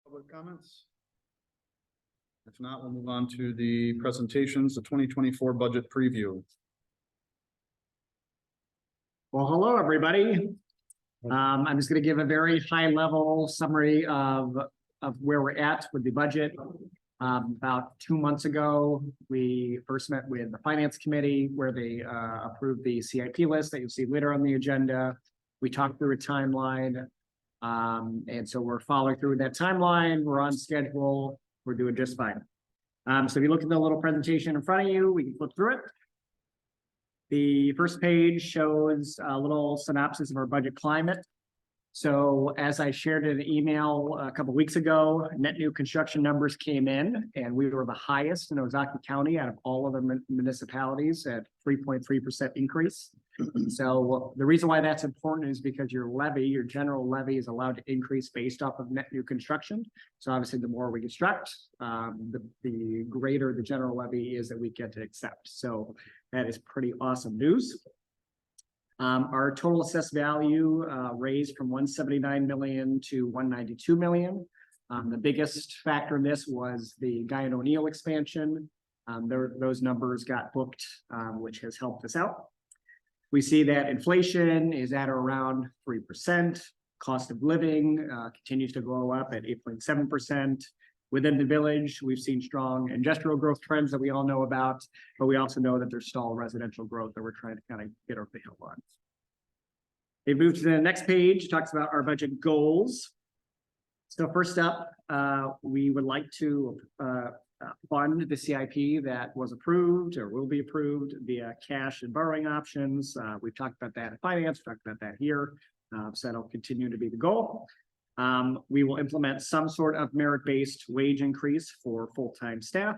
Public comments? If not, we'll move on to the presentations, the 2024 budget preview. Well, hello, everybody. I'm just going to give a very high-level summary of where we're at with the budget. About 2 months ago, we first met with the Finance Committee, where they approved the CIP list that you'll see later on the agenda. We talked through a timeline, and so we're following through that timeline. We're on schedule. We're doing just fine. So if you look at the little presentation in front of you, we can flip through it. The first page shows a little synopsis of our budget climate. So as I shared in an email a couple of weeks ago, net new construction numbers came in, and we were the highest in Ozaukee County out of all of the municipalities at 3.3% increase. So the reason why that's important is because your levy, your general levy, is allowed to increase based off of net new construction. So obviously, the more we construct, the greater the general levy is that we get to accept. So that is pretty awesome news. Our total assessed value raised from 179 million to 192 million. The biggest factor in this was the Guy and O'Neill expansion. Those numbers got booked, which has helped us out. We see that inflation is at around 3%. Cost of living continues to go up at 8.7%. Within the village, we've seen strong industrial growth trends that we all know about, but we also know that there's stalled residential growth that we're trying to kind of get over the hill on. It moves to the next page, talks about our budget goals. So first up, we would like to fund the CIP that was approved or will be approved via cash and borrowing options. We've talked about that in finance, talked about that here. So that'll continue to be the goal. We will implement some sort of merit-based wage increase for full-time staff.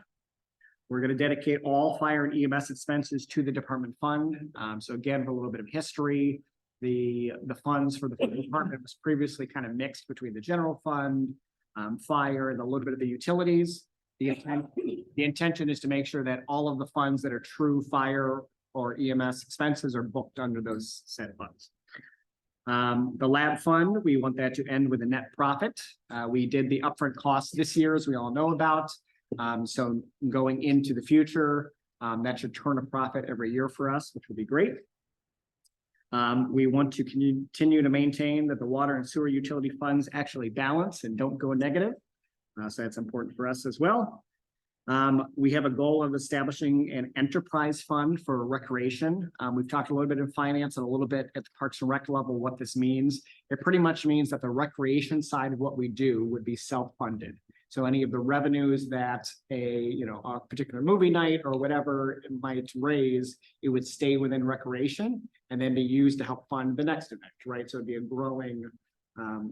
We're going to dedicate all fire and EMS expenses to the department fund. So again, for a little bit of history, the funds for the department was previously kind of mixed between the general fund, fire, and a little bit of the utilities. The intention is to make sure that all of the funds that are true fire or EMS expenses are booked under those said funds. The lab fund, we want that to end with a net profit. We did the upfront costs this year, as we all know about. So going into the future, that should turn a profit every year for us, which would be great. We want to continue to maintain that the water and sewer utility funds actually balance and don't go negative. So that's important for us as well. We have a goal of establishing an enterprise fund for recreation. We've talked a little bit in finance and a little bit at the Parks and Rec level what this means. It pretty much means that the recreation side of what we do would be self-funded. So any of the revenues that a particular movie night or whatever it might raise, it would stay within recreation and then be used to help fund the next event, right? So it'd be a growing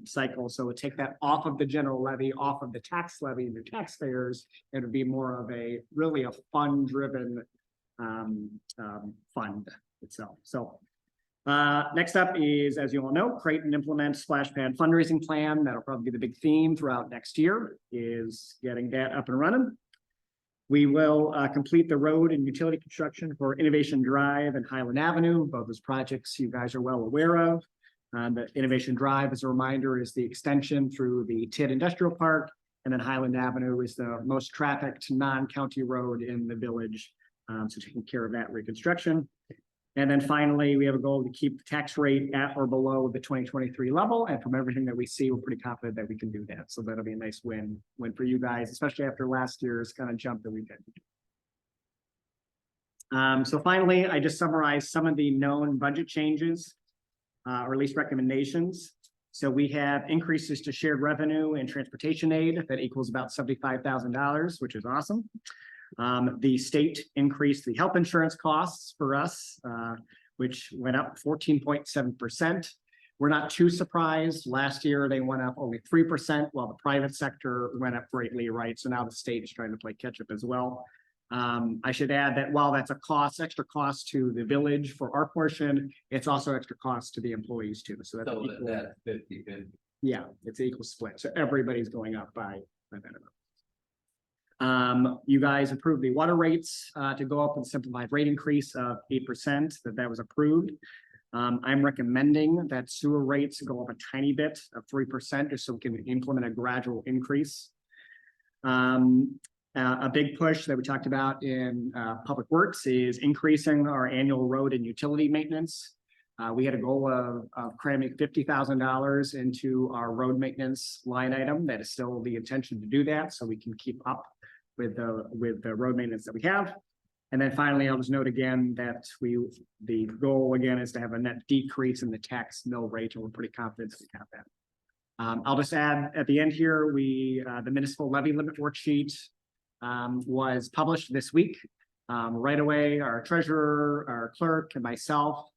cycle. So it would take that off of the general levy, off of the tax levy and the taxpayers. It would be more of really a fund-driven fund itself. So next up is, as you all know, create and implement splash pad fundraising plan. That'll probably be the big theme throughout next year, is getting that up and running. We will complete the road and utility construction for Innovation Drive and Highland Avenue. Both those projects you guys are well aware of. The Innovation Drive, as a reminder, is the extension through the TID Industrial Park, and then Highland Avenue is the most trafficked non-county road in the village, so taking care of that reconstruction. And then finally, we have a goal to keep the tax rate at or below the 2023 level, and from everything that we see, we're pretty confident that we can do that. So that'll be a nice win for you guys, especially after last year's kind of jump that we did. So finally, I just summarized some of the known budget changes. Or at least recommendations. So we have increases to shared revenue and transportation aid that equals about $75,000, which is awesome. The state increased the health insurance costs for us, which went up 14.7%. We're not too surprised. Last year, they went up only 3%, while the private sector went up greatly, right? So now the state is trying to play catch up as well. I should add that while that's a extra cost to the village for our portion, it's also extra cost to the employees too. So that's that 50-50. Yeah, it's an equal split. So everybody's going up by that amount. You guys approved the water rates to go up with a simplified rate increase of 8%. That was approved. I'm recommending that sewer rates go up a tiny bit of 3%, just so we can implement a gradual increase. A big push that we talked about in Public Works is increasing our annual road and utility maintenance. We had a goal of cramming $50,000 into our road maintenance line item. That is still the intention to do that, so we can keep up with the road maintenance that we have. And then finally, I'll just note again that the goal again is to have a net decrease in the tax mill rate, and we're pretty confident that we have that. I'll just add at the end here, the municipal levy limit worksheet was published this week. Right away, our treasurer, our clerk, and myself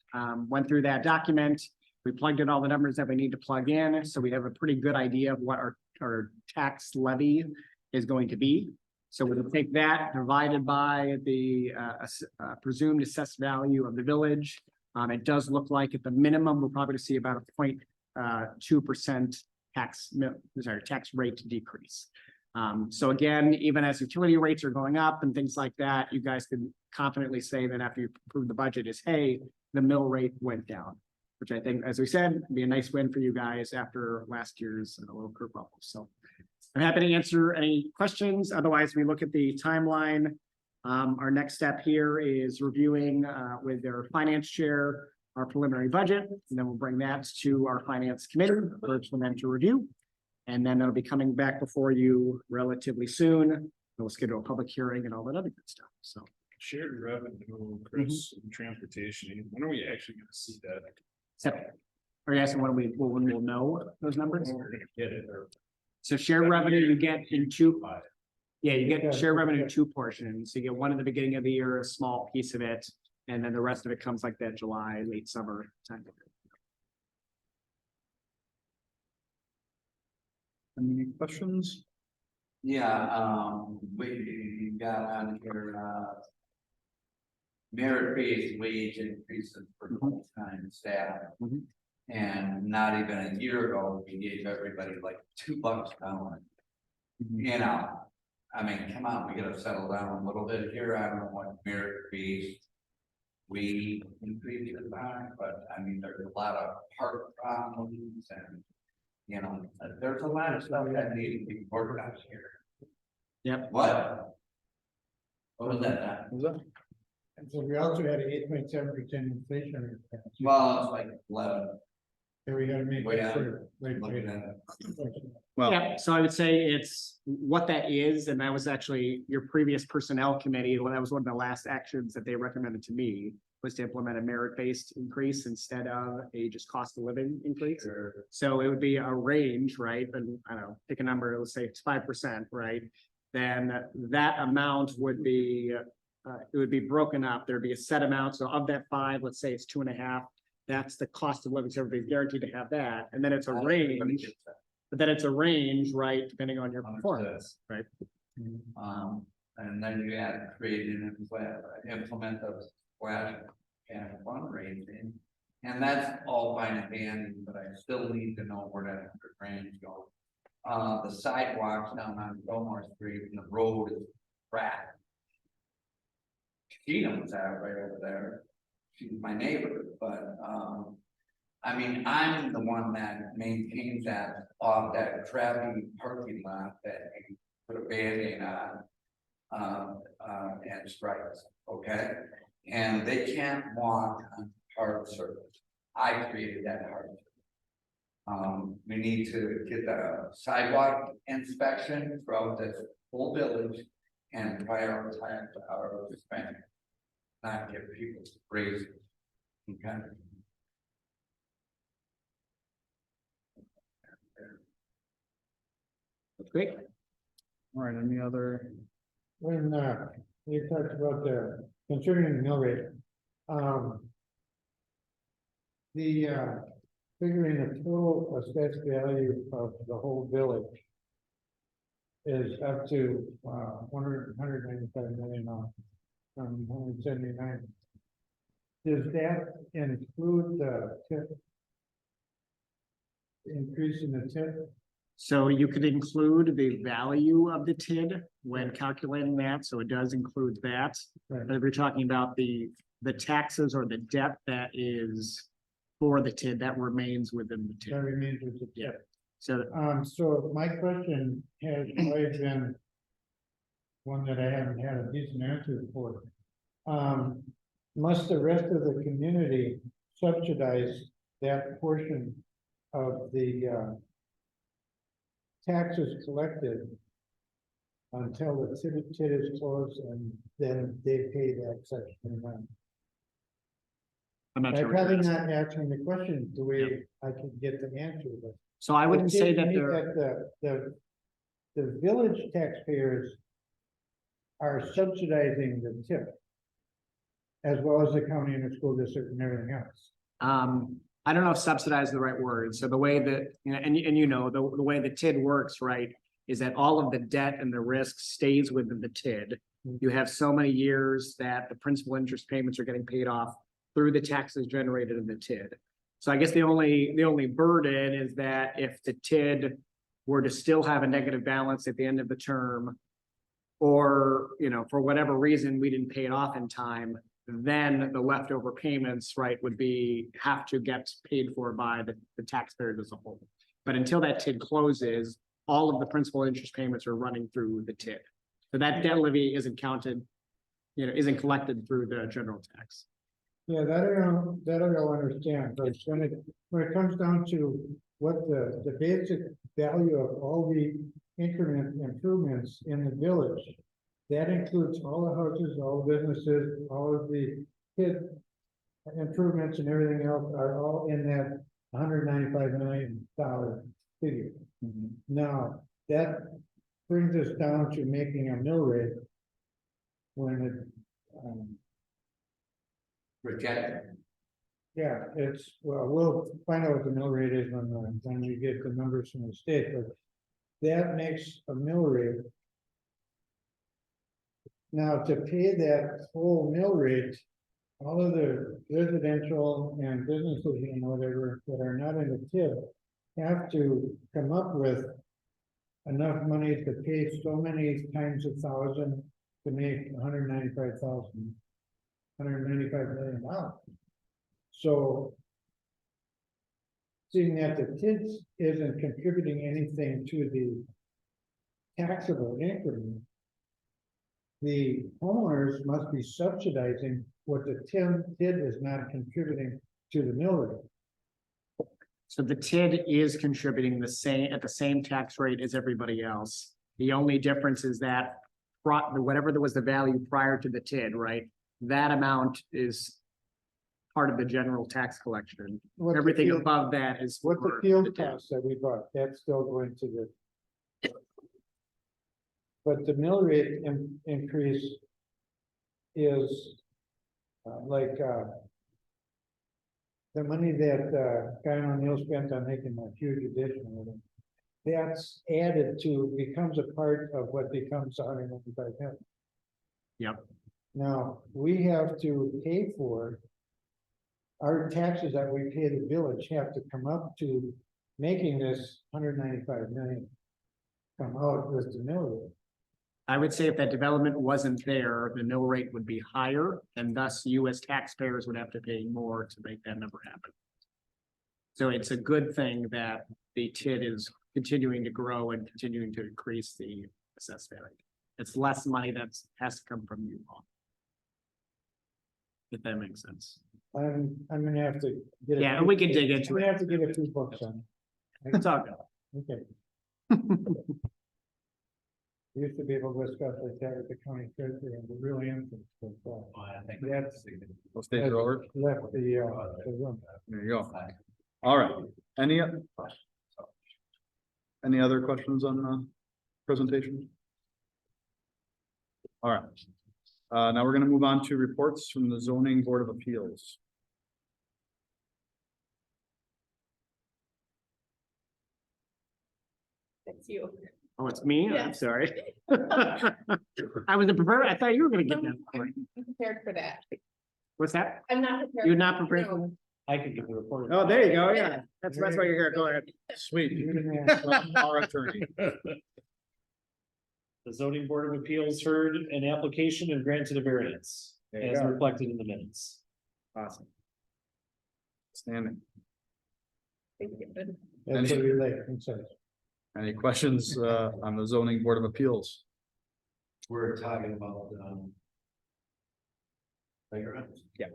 went through that document. We plugged in all the numbers that we need to plug in, so we have a pretty good idea of what our tax levy is going to be. So we're gonna take that divided by the presumed assessed value of the village. It does look like at the minimum, we're probably gonna see about a 0.2% tax rate decrease. So again, even as utility rates are going up and things like that, you guys can confidently say that after you approve the budget is, hey, the mill rate went down, which I think, as we said, would be a nice win for you guys after last year's little curveball. So I'm happy to answer any questions. Otherwise, we look at the timeline. Our next step here is reviewing with their finance chair our preliminary budget, and then we'll bring that to our finance committee for them to review. And then it'll be coming back before you relatively soon. We'll schedule a public hearing and all that other good stuff. So Shared revenue, Chris, and transportation, when are we actually gonna see that? are you asking when we'll know those numbers? When we're gonna get it, or? So share revenue you get in two. Yeah, you get share revenue in two portions. So you get one at the beginning of the year, a small piece of it, and then the rest of it comes like that July, late summer time. Any questions? Yeah, we got on here, merit-based wage increases for full-time staff. Mhm. And not even a year ago, we gave everybody like $2 an hour. You know, I mean, come on, we gotta settle down a little bit here. I don't know what merit-based we increases are, but I mean, there's a lot of heart problems and, you know, there's a lot of stuff that needs to be worked out here. Yep. What? What was that? Was that? And so we also had 8.7% inflation. Well, it's like 11, So we gotta make Way down. sure. looking at it. Well, Yeah, so I would say it's what that is, and that was actually your previous personnel committee, well, that was one of the last actions that they recommended to me, was to implement a merit-based increase instead of a just cost of living increase. Sure. So it would be a range, right? And I don't know, pick a number, let's say it's 5%, right? Then that amount would be, it would be broken up. There'd be a set amount. So of that 5, let's say it's 2.5. That's the cost of living. So everybody's guaranteed to have that. And then it's a range, but then it's a range, right? Depending on your performance, right? And then you had created and implement the flash and fundraising. And that's all fine and dandy, but I still need to know where that range goes. The sidewalks down on Belmore Street and the road is cracked. She knows that right over there. She's my neighbor, but, I mean, I'm the one that maintains that off that crappy parking lot that you put a Band-Aid on. And stripes, okay? And they can't walk on hard surface. I created that hard surface. We need to get the sidewalk inspection throughout this whole village and prioritize our spending. Not give people raises, okay? Great. all right, any other? When, you talked about considering the mill rate, figuring the total assessed value of the whole village is up to, 195 million from 179. Does that include the tip? Increase in the tip? So you could include the value of the TID when calculating that, so it does include that. Right. But if you're talking about the taxes or the debt that is for the TID that remains within the That TID. remains with the Yeah. tip. So So my question has always been one that I haven't had a decent answer for. Must the rest of the community subsidize that portion of the, taxes collected until the TID is closed and then they pay that section amount? I'm not I'm sure. what probably you're asking. not answering the question the way I could get the answer, but. So I wouldn't it say seems to that me they're, the village taxpayers are subsidizing the tip. As well as the county and the school district and everything else. I don't know if subsidize is the right word. So the way that, you know, and you know, the way the TID works, right? Is that all of the debt and the risk stays within the TID. You have so many years that the principal interest payments are getting paid off through the taxes generated in the TID. So I guess the only burden is that if the TID were to still have a negative balance at the end of the term. Or, you know, for whatever reason, we didn't pay it off in time, then the leftover payments, right, have to get paid for by the taxpayers as a whole. But until that TID closes, all of the principal interest payments are running through the TID. So that debt levy isn't counted, you know, isn't collected through the general tax. Yeah, that I don't understand, but when it comes down to what the basic value of all the increment improvements in the village. That includes all the houses, all the businesses, all of the kid improvements and everything else are all in that $195 million figure. Now, that brings us down to making a mill rate. When it, Rejected. yeah, we'll find out what the mill rate is when we get the numbers from the state, but that makes a mill rate. Now, to pay that whole mill rate, all of the residential and businesses and whatever that are not in the TID have to come up with enough money to pay so many times 1,000 to make $195 million. So seeing that the TID isn't contributing anything to the taxable increment, the homeowners must be subsidizing what the TID is not contributing to the mill rate. So the TID is contributing at the same tax rate as everybody else. The only difference is that whatever was the value prior to the TID, right? That amount is part of the general tax collection. What the Everything field- above that is. What the for field TID. costs that we bought, that's still going to the. But the mill rate increase is the money that Guy O'Neill spent on making that huge addition with him. That's added to, becomes a part of what becomes 195 million. Yep. Now, we have to pay for. Our taxes that we pay the village have to come up to making this 195 million. Come out with the mill rate. I would say if that development wasn't there, the mill rate would be higher, and thus you as taxpayers would have to pay more to make that number happen. So it's a good thing that the TID is continuing to grow and continuing to increase the assessed value. It's less money that has to come from you all. If that makes sense. I'm gonna have to get. Yeah, and we can dig into I'm gonna it. have to get a few books on It's all good. it. Okay. We used to be able to discuss like that with the county treasurer and the real answer. That's We'll stay over. left the room. There you go. All right. Any other questions on the presentation? All right. Now we're gonna move on to reports from the zoning board of appeals. It's you. Oh, it's me? I'm Yeah. sorry. I wasn't prepared. I thought you were gonna get that. I'm prepared for that. What's that? I'm not prepared. You're not prepared for No. that? I could give the report. Oh, there you go. Yeah, that's why you're here. Go ahead. Sweet. You're gonna ask- From our attorney. The zoning board of appeals heard an application and granted a variance There you as go. reflected in the minutes. Awesome. Standing. Thank you. That's what we like, inside. Any questions, on the zoning board of appeals? We're talking about, playgrounds. Yeah.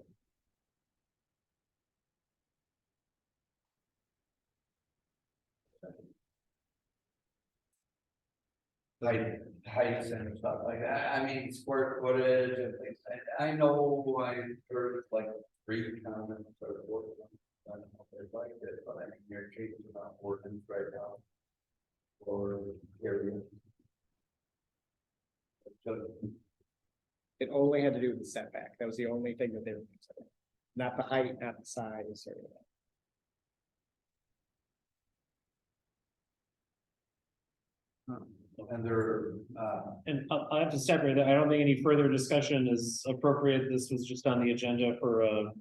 Heights and stuff like that, I mean, square footage and things, I know I heard like 3 comments or 4 comments. I don't know if they like it, but I mean, you're changing about ordinance right now. Or area. So, It only had to do with the setback. That was the only thing that they were considering. Not the height, not the size or. and they're, And I have to separate that. I don't think any further discussion is appropriate. This was just on the agenda for a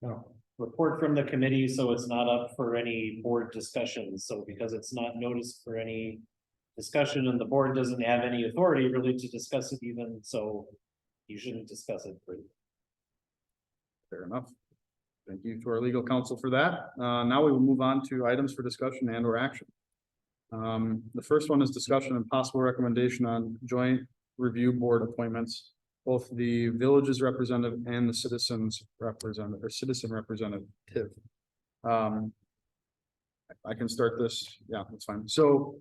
No, report from the committee, so it's not up for any board discussions. So because it's not noticed for any discussion and the board doesn't have any authority really to discuss it even, so you shouldn't discuss it. Fair enough. Thank you to our legal counsel for that. Now we will move on to items for discussion and or action. The first one is discussion and possible recommendation on joint review board appointments. Both the village's representative and the citizens representative or citizen representative. I can start this. Yeah, that's fine. So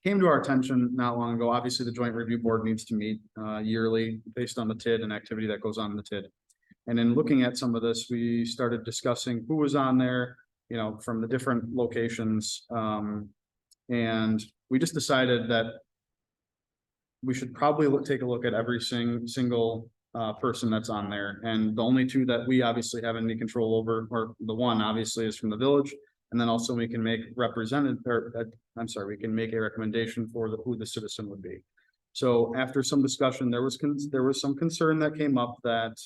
came to our attention not long ago. Obviously, the joint review board needs to meet yearly based on the TID and activity that goes on in the TID. And in looking at some of this, we started discussing who was on there, you know, from the different locations. And we just decided that we should probably take a look at every single person that's on there. And the only 2 that we obviously have any control over, or the one obviously is from the village. And then also we can make we can make a recommendation for who the citizen would be. So after some discussion, there was some concern that came up that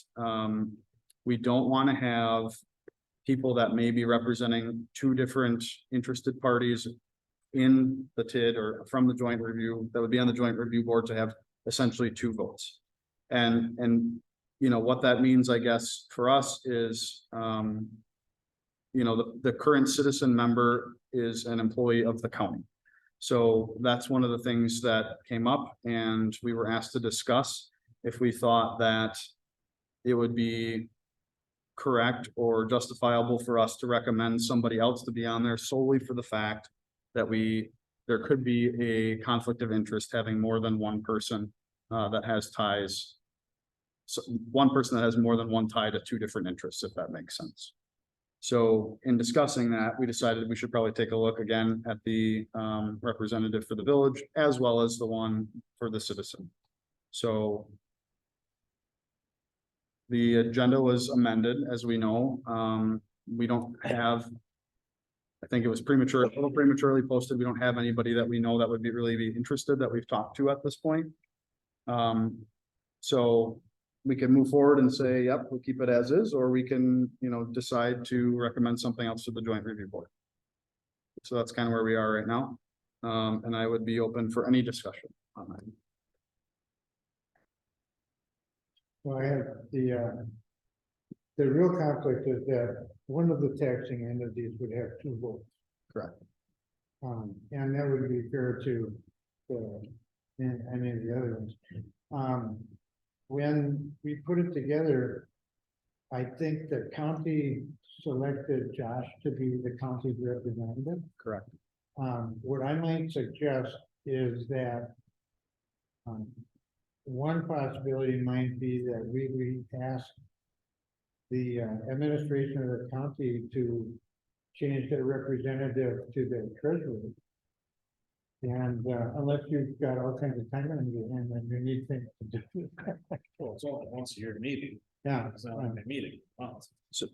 we don't want to have people that may be representing 2 different interested parties in the TID or from the joint review, that would be on the joint review board to have essentially 2 votes. And you know, what that means, I guess, for us is, you know, the current citizen member is an employee of the county. So that's one of the things that came up, and we were asked to discuss if we thought that it would be correct or justifiable for us to recommend somebody else to be on there solely for the fact that there could be a conflict of interest having more than one person that has ties. So one person that has more than one tie to 2 different interests, if that makes sense. So in discussing that, we decided we should probably take a look again at the representative for the village as well as the one for the citizen. So the agenda was amended, as we know. We don't have, I think it was a little prematurely posted. We don't have anybody that we know that would really be interested that we've talked to at this point. So we can move forward and say, yep, we'll keep it as is, or we can, you know, decide to recommend something else to the joint review board. So that's kind of where we are right now. And I would be open for any discussion on that. well, I have the real conflict is that one of the taxing entities would have 2 votes. Correct. And that would be fair to any of the other ones. When we put it together, I think the county selected Josh to be the county's representative. Correct. What I might suggest is that one possibility might be that we ask the administration of the county to change their representative to the treasurer. And unless you've got all kinds of time on your hand, then you need things to do. Well, it's only once a year meeting. Yeah, It's not like a meeting. Wow. So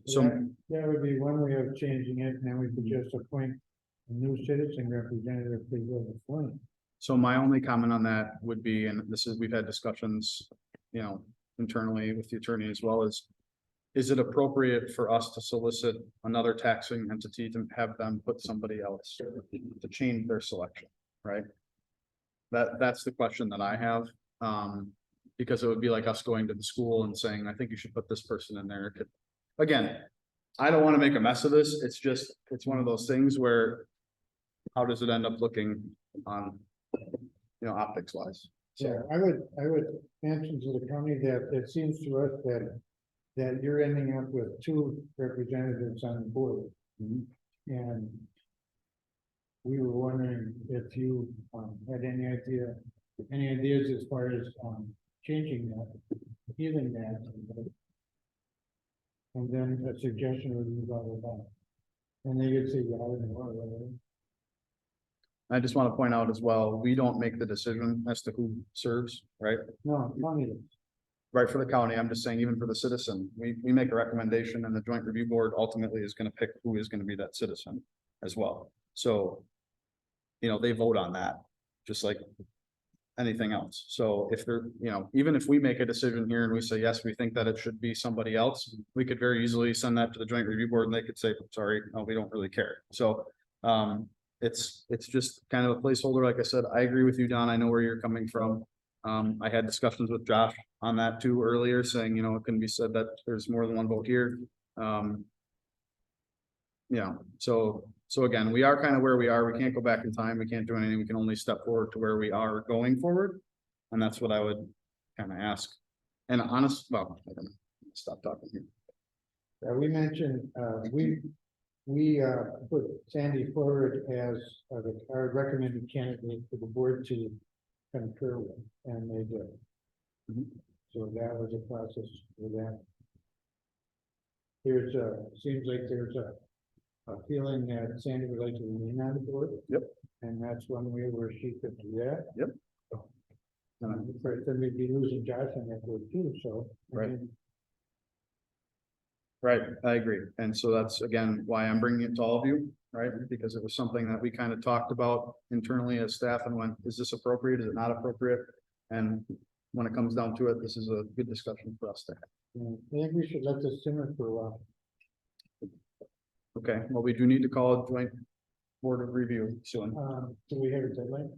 that would be one way of changing it, and then we could just appoint a new citizen representative to the appoint. So my only comment on that would be, and we've had discussions, you know, internally with the attorney as well, is it appropriate for us to solicit another taxing entity to have them put somebody else to change their selection, right? That's the question that I have, because it would be like us going to the school and saying, I think you should put this person in there. Again, I don't wanna make a mess of this, it's just, it's one of those things where. How does it end up looking on, optics wise? Yeah, I would mention to the county that it seems to us that you're ending up with two representatives on the board. Mhm. And we were wondering if you, had any ideas as far as, changing that, healing that. And then a suggestion would be blah, blah, blah. And they could say, yeah, I don't know, whatever. I just wanna point out as well, we don't make the decision as to who serves, right? No, not either. Right, for the county, I'm just saying, even for the citizen, we make a recommendation and the joint review board ultimately is gonna pick who is gonna be that citizen as well. So. They vote on that, just like anything else. So if they're, even if we make a decision here and we say, yes, we think that it should be somebody else, we could very easily send that to the joint review board and they could say, sorry, no, we don't really care. So, it's just kind of a placeholder. Like I said, I agree with you, Don. I know where you're coming from. I had discussions with Josh on that too earlier, saying, it can be said that there's more than one vote here. So again, we are kind of where we are. We can't go back in time. We can't do anything. We can only step forward to where we are going forward. And that's what I would kind of ask. And I'm gonna stop talking here. We mentioned, we put Sandy forward as our recommended candidate for the board to concur with, and they did. Mhm. So that was a process for that. Seems like there's a feeling that Sandy would like to remain on the board. Yep. And that's one way where she could do that. Yep. Of course, then we'd be losing Josh on that board too, so. I Right. mean, Right, I agree. And so that's again, why I'm bringing it to all of you, right? Because it was something that we kind of talked about internally as staff and went, is this appropriate? Is it not appropriate? And when it comes down to it, this is a good discussion for us to have. I think we should let this simmer for a while. Okay, well, we do need to call a joint board of review soon. Do we have a deadline?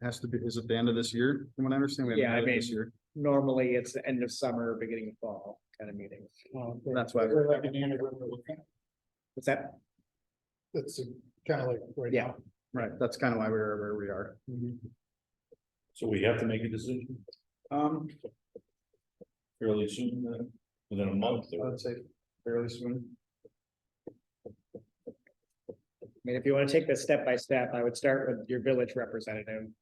Has to be, is it the end of this year? From what I understand, we Yeah, haven't I had it this mean- year. Normally, it's the end of summer, beginning of fall kind of meeting. That's why- We're like an anniversary. What's that? That's kind of like right Yeah. now. Right, that's kind of why we're where we are. So we have to make a decision Um, fairly soon, within a month I or. would say fairly soon. I mean, if you want to take this step by step, I would start with your village representative.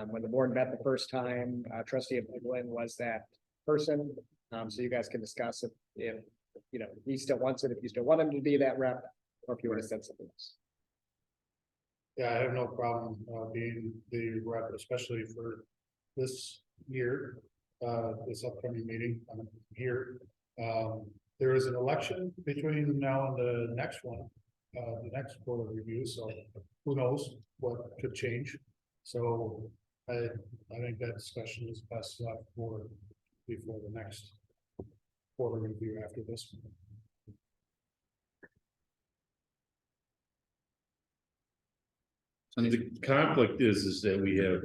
When the board met the first time, trustee Glenn was that person. So you guys can discuss if he still wants it, if you still want him to be that rep, or if you want to send something else. Yeah, I have no problem being the rep, especially for this year, this upcoming meeting here. There is an election between now and the next one, the next board of review, so who knows what could change. So I think that discussion is best left for before the next board of review after this one. The conflict is that we have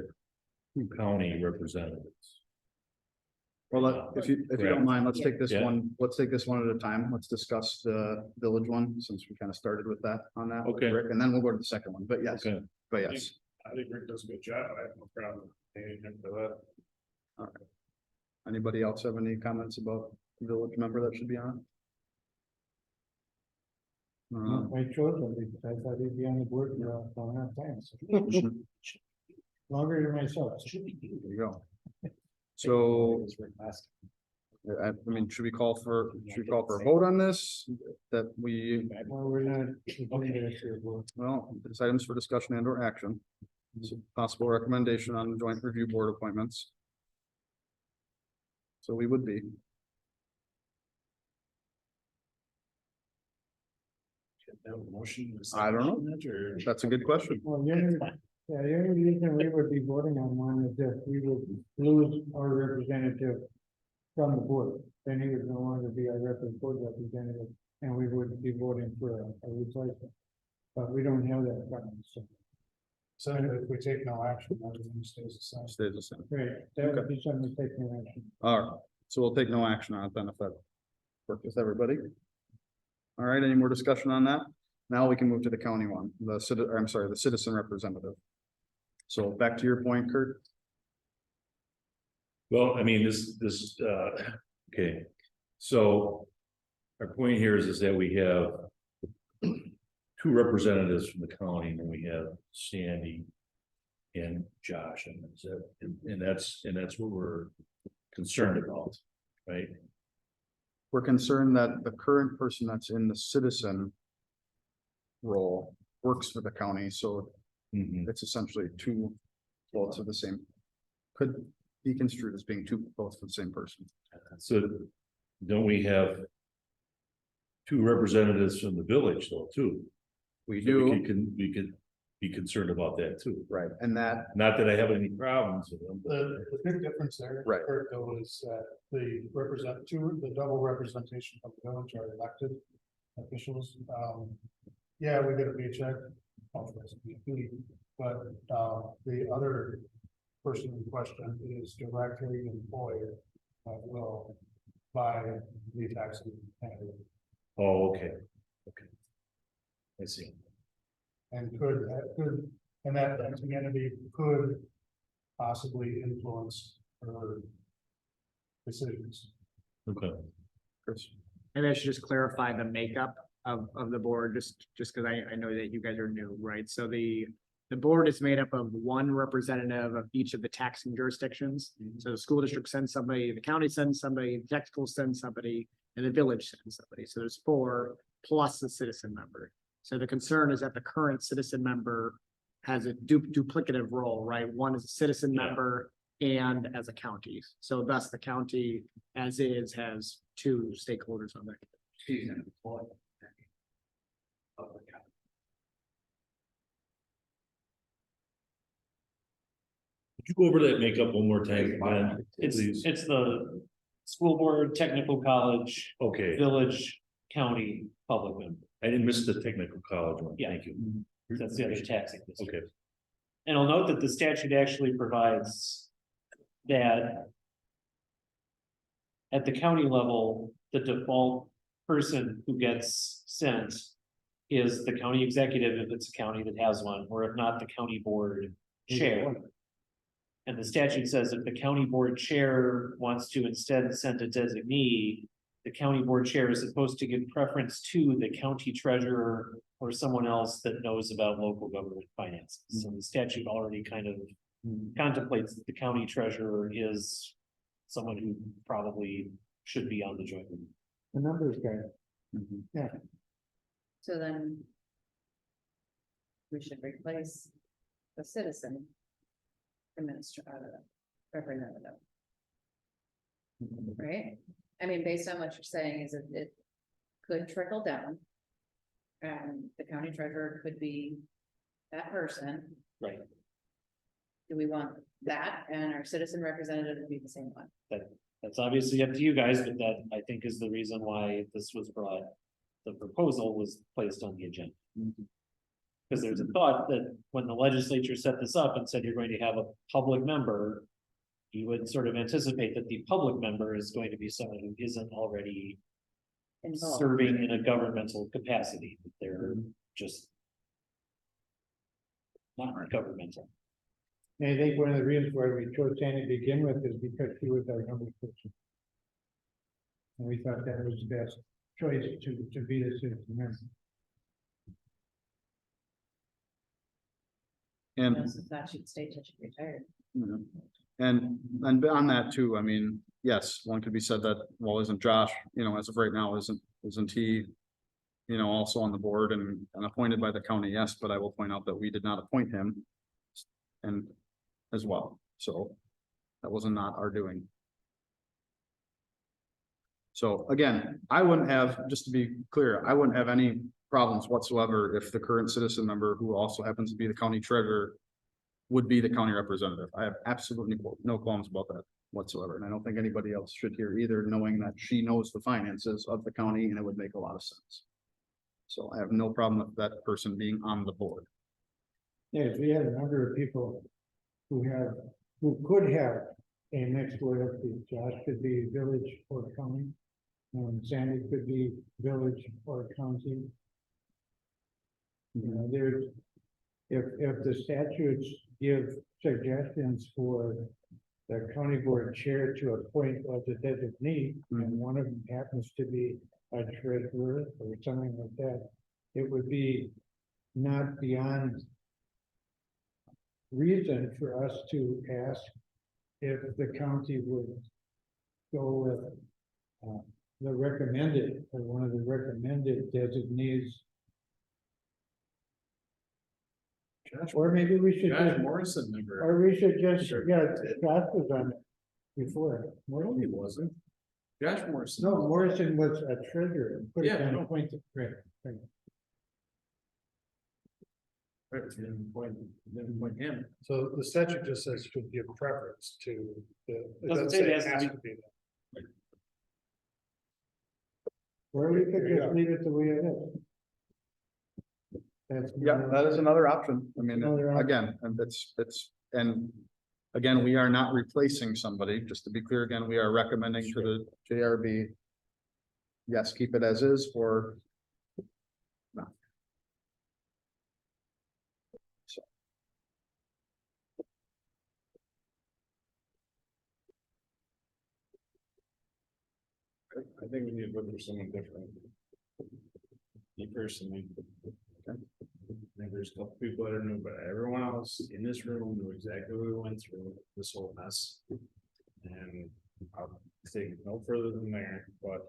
two county representatives. Well, if you don't Correct. mind, let's take this Yeah. let's take this one at a time. Let's discuss the village one, since we kind of started with that on that. with Okay. Rick, and then we'll go to the second one, but yes, Okay, but yes. I think Rick does a good job. I have no problem paying him for that. Anybody else have any comments about village member that should be on? I chose him because I thought he'd be on the board for a long enough time, so longer than myself. There you go. So, I mean, should we call for a vote on this? That we, Well, we're not. well, this items for discussion and or action. So possible recommendation on the joint review board appointments. So we would be. Motion. I don't know. Or- That's a good question. Well, the only reason we would be voting on one is if we would lose our representative from the board, then he would no longer be our board representative, and we would be voting for a replacement. But we don't have that problem, so. So if we take no action, everything stays the same. Stays the same. Right, that would be something to take no action. All right, so we'll take no action on it then if that works with everybody. All right, any more discussion on that? Now we can move to the county one, the citizen representative. So back to your point, Kurt. Well, I mean, okay, so. Our point here is that we have. Two representatives from the county, and then we have Sandy. And Josh, and that's what we're concerned about, right? We're concerned that the current person that's in the citizen role works for the county, so it's essentially two votes of the same. Could be construed as being two votes for the same person. So don't we have two representatives from the village though, too? We So do, we could be concerned about that too. right, and that, Not that I have any problems with them, but The big difference there, Right. Kurt, though, is that the double representation of the village are elected officials. Yeah, we get a paycheck, but, the other person in question is directly employed, well, by the taxing candidate. oh, okay. I see. And and that taxing entity could possibly influence her decisions. Okay. Chris, Maybe I should just clarify the makeup of the board, just because I know that you guys are new, right? So the board is made up of one representative of each of the taxing jurisdictions. So the school district sends somebody, the county sends somebody, the tech school sends somebody, and the village sends somebody. So there's 4 plus the citizen member. So the concern is that the current citizen member has a duplicative role, right? One is a citizen Yeah. member and as a county. So thus the county as is has 2 stakeholders on that. She's an employee. Of the county. Could you go over that makeup one more time, Ben? Please? It's the school board, technical college, Okay, village, county, public member. I didn't miss the technical college one. Yeah. Thank you. That's the other taxing district. Okay, And I'll note that the statute actually provides that at the county level, the default person who gets sent is the county executive if it's a county that has one, or if not, the county board chair. And the statute says if the county board chair wants to instead send a designee, the county board chair is supposed to give preference to the county treasurer or someone else that knows about local government finances. So the statute already kind of contemplates that the county treasurer is someone who probably should be on the joint meeting. The numbers guy. So then. We should replace the citizen. Administrator, representative. Right? I mean, based on what you're saying is that it could trickle down. And the county treasurer could be that person. Right. Do we want that and our citizen representative to be the same one? That's obviously up to you guys, but that I think is the reason why this was brought. The proposal was placed on the agenda. Because there's a thought that when the legislature set this up and said you're going to have a public member. You would sort of anticipate that the public member is going to be someone who isn't already Involved. serving in a governmental capacity. They're just. Not governmental. And I think one of the reasons why we chose Sandy to begin with is because she was our number person. And we thought that was the best choice to be the citizen member. and Because if not, she'd stay till she retired. you know, and on that too, I mean, yes, one could be said that, well, isn't Josh, as of right now, isn't he? Also on the board and appointed by the county, yes, but I will point out that we did not appoint him. And as well, so that was not our doing. So again, I wouldn't have, just to be clear, I wouldn't have any problems whatsoever if the current citizen member, who also happens to be the county treasurer, would be the county representative. I have absolutely no qualms about that whatsoever, and I don't think anybody else should here either, knowing that she knows the finances of the county and it would make a lot of sense. So I have no problem with that person being on the board. Yes, we had a number of people who could have a next loyalty. Josh could be village or county. And Sandy could be village or county. You know, there's, if the statutes give suggestions for the county board chair to appoint as a designee, and one of them happens to be a treasurer or something like that, it would be not beyond reason for us to ask if the county would go with the recommended, or one of the recommended designees. Or maybe we should Josh just, Morrison never, or we should just, yeah, Josh was on it before. no, he wasn't. Josh Morrison. No, Morrison was a treasurer. Could have Yeah, been no. appointed, right, right. Right, didn't point him. So the statute just says should give preference to the. it Doesn't say it has to be. be. Or we could There you just go. leave it the way it is. That's. Yeah, that is another option. I mean, Another option. again, and and again, we are not replacing somebody, just to be clear, again, we are recommending to the JRB. Yes, keep it as is, or no. So. I think we need to look for someone different. Me personally. I think there's a couple people that are new, but everyone else in this room knew exactly what we went through this whole mess. And I'll take no further than there, but.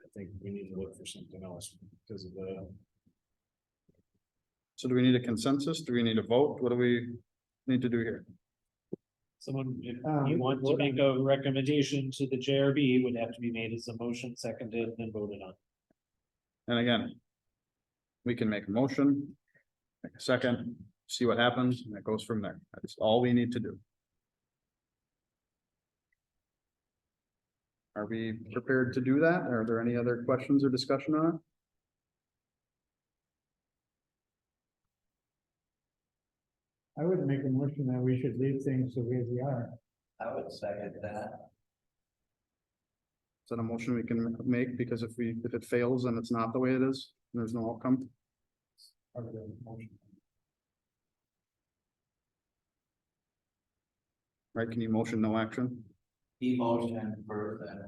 I think we need to look for something else because of the. So do we need a consensus? Do we need a vote? What do we need to do here? Someone, if we you can want to vote make a recommendation to the JRB, would have to be made as a motion, seconded, and voted on. And again. We can make a motion. Make a second, see what happens, and it goes from there. That's all we need to do. Are we prepared to do that? Are there any other questions or discussion on it? I would make a motion that we should leave things the way they are. I would second that. Is that a motion we can make? Because if it fails and it's not the way it is, there's no outcome. Right, can you motion no action? Emotion first, and,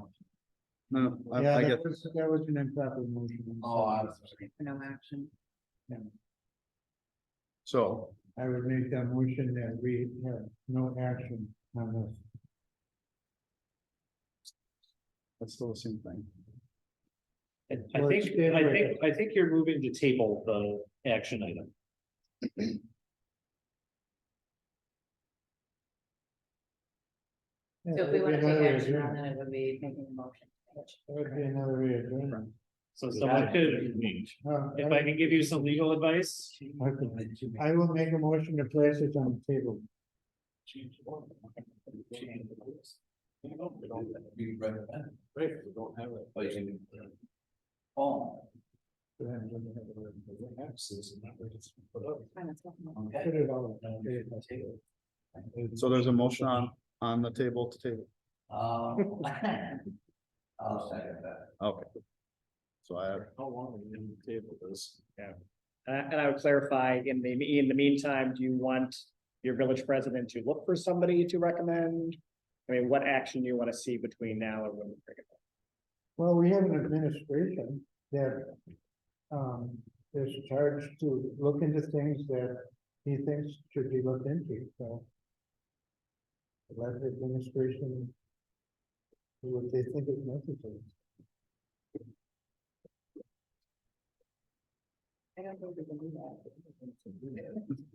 No, no, Yeah, I that get, was an improper motion. oh, I was. No action. so, I would make that motion that we have no action on this. that's still the same thing. I Well, think, it's been with I think you're moving to table the action item. So if we want to take action on that, it would be making a motion. That would be another way of doing it. So someone could, if I can give you some legal advice, I will make a motion to place it on the table. We recommend, Right, we don't have it. but you can. Oh, Fine, that's fine. Put okay. it all on the table. So there's a motion on the table to table. I'll second that. Okay. So I have, How long are we in the table this? Yeah. And I would clarify, in the meantime, do you want your village president to look for somebody to recommend? I mean, what action do you want to see between now and when we bring it back? Well, we have an administration that is charged to look into things that he thinks should be looked into, so. Let the administration do what they think is necessary. I don't think we can do that.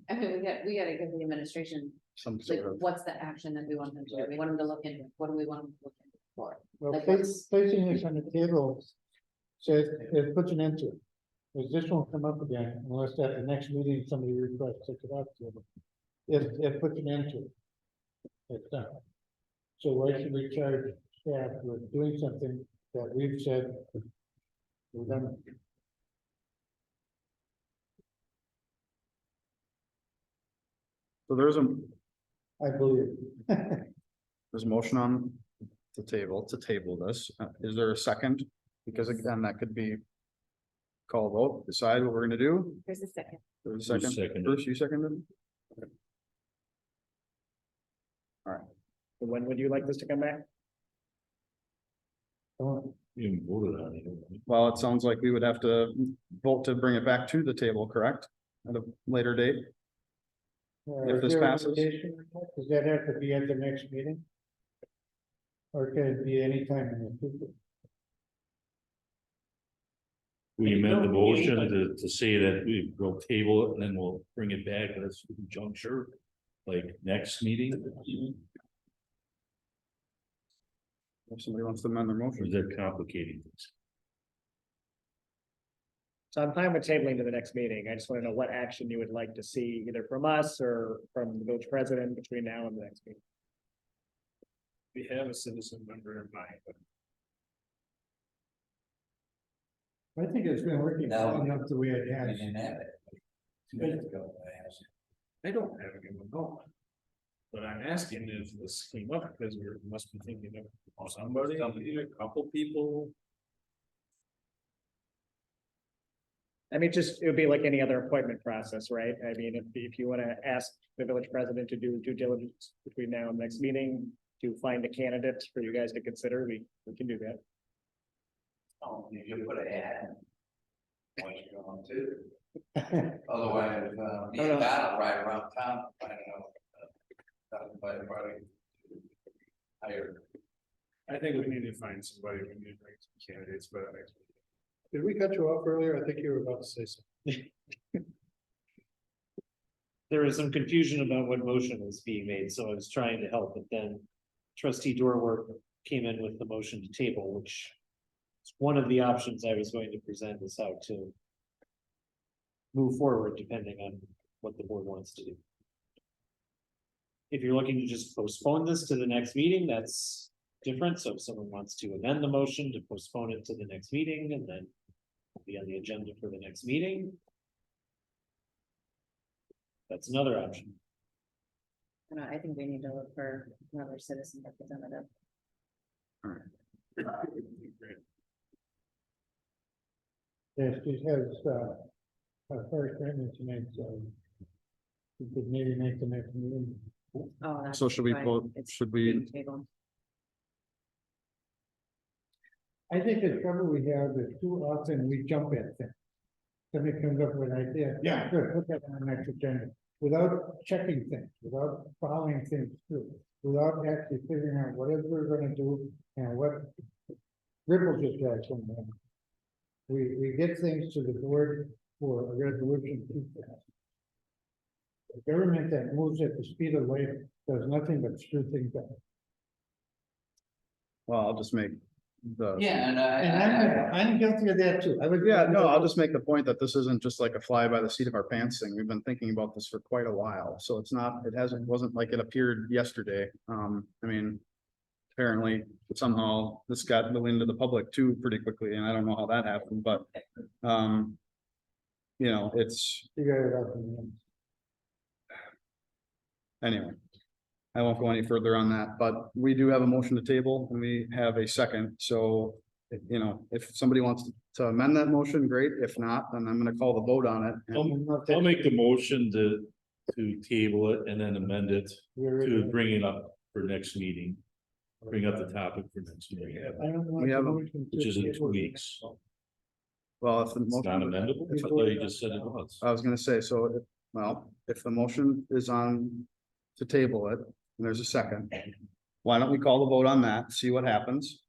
I mean, we gotta give the administration, some like, sort of, what's the action that we want them to do? We want them to look into, what do we want them to look into for? Well, Like what's- placing this on the table says, it puts an end to it. Because this won't come up again unless at the next meeting, somebody requests to take it off the table. It puts an end to it. It's done. So why should we charge staff with doing something that we've said we're done? so there's a I believe. motion on to table this. Is there a second? Because again, that could be call vote, decide what we're gonna do. There's a second. There's a Who second. seconded? Bruce, you seconded? When would you like this to come back? You haven't voted on it. Well, it sounds like we would have to vote to bring it back to the table, correct? At a later date? If Is this there a passes? limitation? Does that have to be at the next meeting? Or can it be anytime in the future? We amend the motion to say that we'll table it and then we'll bring it back at a certain juncture, like next meeting. If somebody wants to amend their Or motion. is that complicating things? So I'm fine with tabling to the next meeting. I just want to know what action you would like to see either from us or from the village president between now and the next meeting. We have a citizen member in mind, but I think it's been working No. well enough the way it I has. didn't have it. 2 minutes ago, I asked. I don't have a given vote. But I'm asking if this came up because we must be thinking of somebody, a couple people. I mean, just, it would be like any other appointment process, right? I mean, if you want to ask the village president to do due diligence between now and next meeting to find a candidate for you guys to consider, we can do that. Oh, you should put an ad. What you going to? Otherwise, me and Donna ride around town, finding out. By the party. Higher. I think we need to find somebody, we need to bring some candidates for that next. Did we cut you off earlier? I think you were about to say something. There was some confusion about what motion was being made, so I was trying to help, but then trustee Dorwer came in with the motion to table, which is one of the options I was going to present is how to move forward depending on what the board wants to do. If you're looking to just postpone this to the next meeting, that's different. So if someone wants to amend the motion to postpone it to the next meeting and then be on the agenda for the next meeting. That's another option. I think we need to look for another citizen representative. Yes, she has, a first statement to make, so. You could maybe make the next meeting. Oh, that's So should we fine. vote, It's should we, being tabled. I think the trouble we have is too often we jump at things. Somebody comes up with an idea. Yeah. Good, put that on the next agenda, without checking things, without following things through, without actually figuring out what is we're gonna do and what ripples it has from them. We get things to the board for a resolution too fast. The government that moves at the speed of light does nothing but screw things up. well, I'll just make the. Yeah, and And I'm guilty of that too. I would. Yeah, no, I'll just make the point that this isn't just like a fly by the seat of our pants thing. We've been thinking about this for quite a while, so it's not, wasn't like it appeared yesterday. I mean. Apparently, somehow this got into the public too pretty quickly, and I don't know how that happened, but, you know, it's, Figure it out in the end. anyway. I won't go any further on that, but we do have a motion to table and we have a second, so. You know, if somebody wants to amend that motion, great. If not, then I'm gonna call the vote on it. And I'll make the motion to table it and then amend it to bring it up for next meeting. Bring up the topic for next meeting, I don't want We have the a- motion to which is in table 2 it. weeks. Well, if the It's not motion, amendable. I thought you just said it was. I was gonna say, so, if the motion is on to table it, and there's a second. Why don't we call the vote on that, see what happens?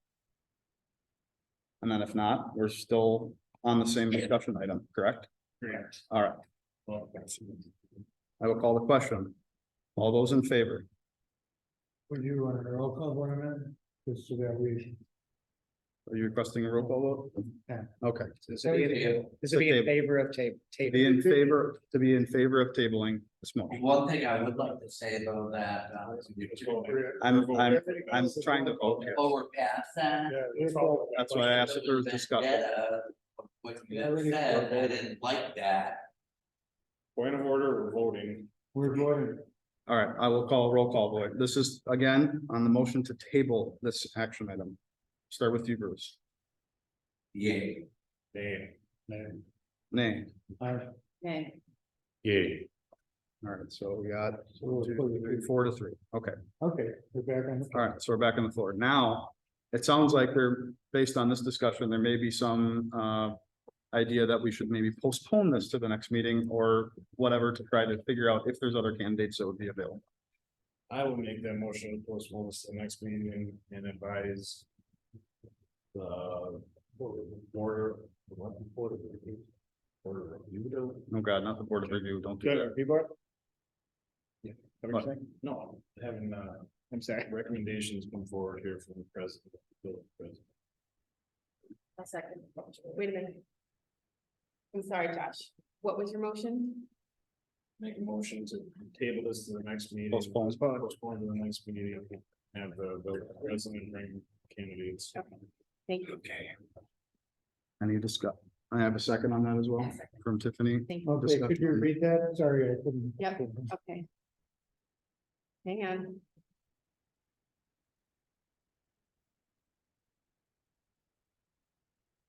And then if not, we're still on the same discussion item, correct? Correct. All right. I will call the question. All those in favor? Would you want a roll call vote on that? Just so that we. Are you requesting a roll call vote? Yeah. Okay, This would be in favor of table. be in favor, to be in favor of tabling this motion. one thing I would like to say though, that, I'm trying to vote here. over past that. That's why I asked if there was discussion. vendetta of What you had said, I didn't like that. Point of order, we're voting. We're voting. All right, I will call a roll call vote. This is again on the motion to table this action item. Start with you, Bruce. Yay. Nay. Okay, Yay. All right, so we got 4-3. Okay, Okay, we're back on the. all right, so we're back on the floor. Now, it sounds like based on this discussion, there may be some idea that we should maybe postpone this to the next meeting or whatever to try to figure out if there's other candidates that would be available. I will make that motion to postpone this to the next meeting and advise. The board. Oh God, not the Board of Review, don't do that. What? No, having I'm sorry. recommendations come forward here from the president. Village president. a second. Wait a minute. I'm sorry, Josh. What was your motion? Make a motion to table this to the next meeting. Postpone. Postpone to the next meeting. Have the president bring candidates. Thank you. Okay. Any discuss? I have a second on that as well from Tiffany. Thank you. Okay, could you read that? Sorry, I couldn't. Yep, okay. Hang on.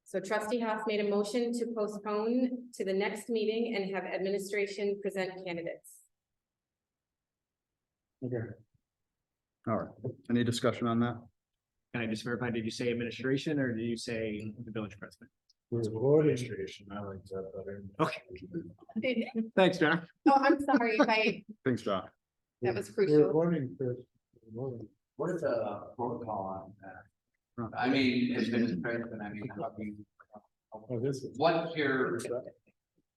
So trustee House made a motion to postpone to the next meeting and have administration present candidates. Okay. All right, any discussion on that? Can I just verify, did you say administration or did you say the village president? We're voting. Administration, I like that better. Okay, thanks, John. Oh, I'm sorry if Thanks, John. that was We're crucial. voting first. We're voting. What is a protocol on that? I mean, administration, I mean, how do you? Oh, this is. What's your,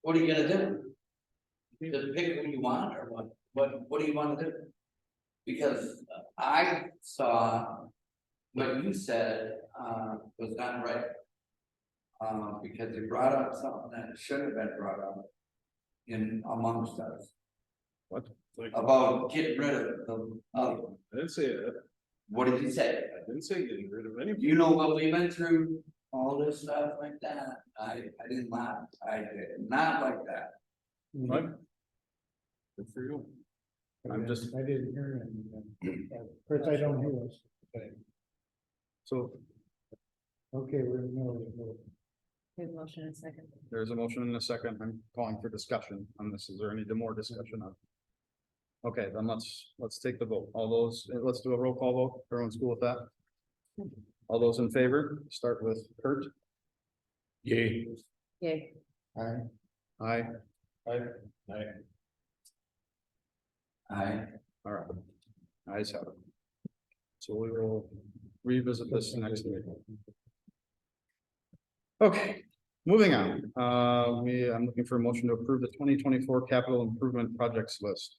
what are you gonna do? Just pick who you want or what do you wanna do? Because I saw what you said, was not right. Because they brought up something that should have been brought up in amongst us Like, about getting rid of the other one. I didn't say that. What did you say? I didn't say getting rid of any. You know what we went through, all this stuff like that, I didn't laugh, I did not like that. Right. Good for you. I'm just- I didn't hear anything. First, I don't hear us. So Okay, we're in the middle of the vote. We have a motion and a second. there's a motion and a second. I'm calling for discussion on this. Is there any more discussion on? Okay, then let's take the vote. All those, let's do a roll call vote. Everyone's cool with that? All those in favor, start with Kurt. Yay. Yay. Aye. Aye. I, All right. Ayes have it. So we will revisit this next meeting. Okay, moving on. I'm looking for a motion to approve the 2024 capital improvement projects list.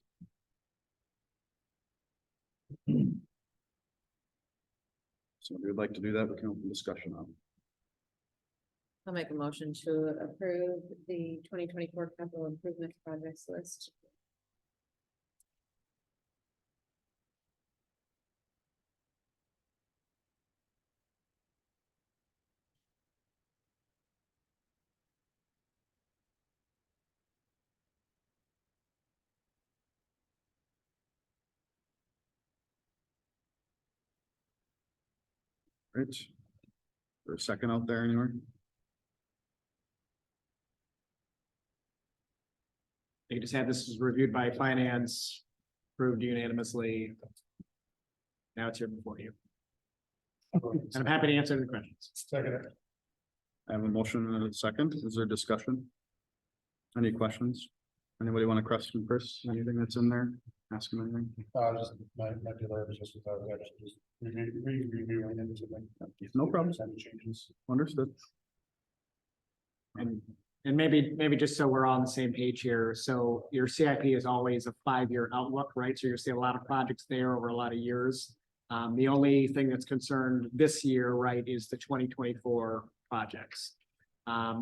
So if you'd like to do that, we can open discussion on. I'll make a motion to approve the 2024 capital improvement projects list. Right? For a second out there anywhere? You just had this was reviewed by finance, approved unanimously. Now it's here before you. And I'm happy to answer the questions. Second. I have a motion and a second. Is there discussion? Any questions? Anybody want to question Chris? Anything that's in there? Ask him anything? Just my delay was just without actually just reviewing into them. No problem. Changes. Understood. And maybe just so we're all on the same page here, so your CIP is always a 5-year outlook, right? So you're seeing a lot of projects there over a lot of years. The only thing that's concerned this year, right, is the 2024 projects.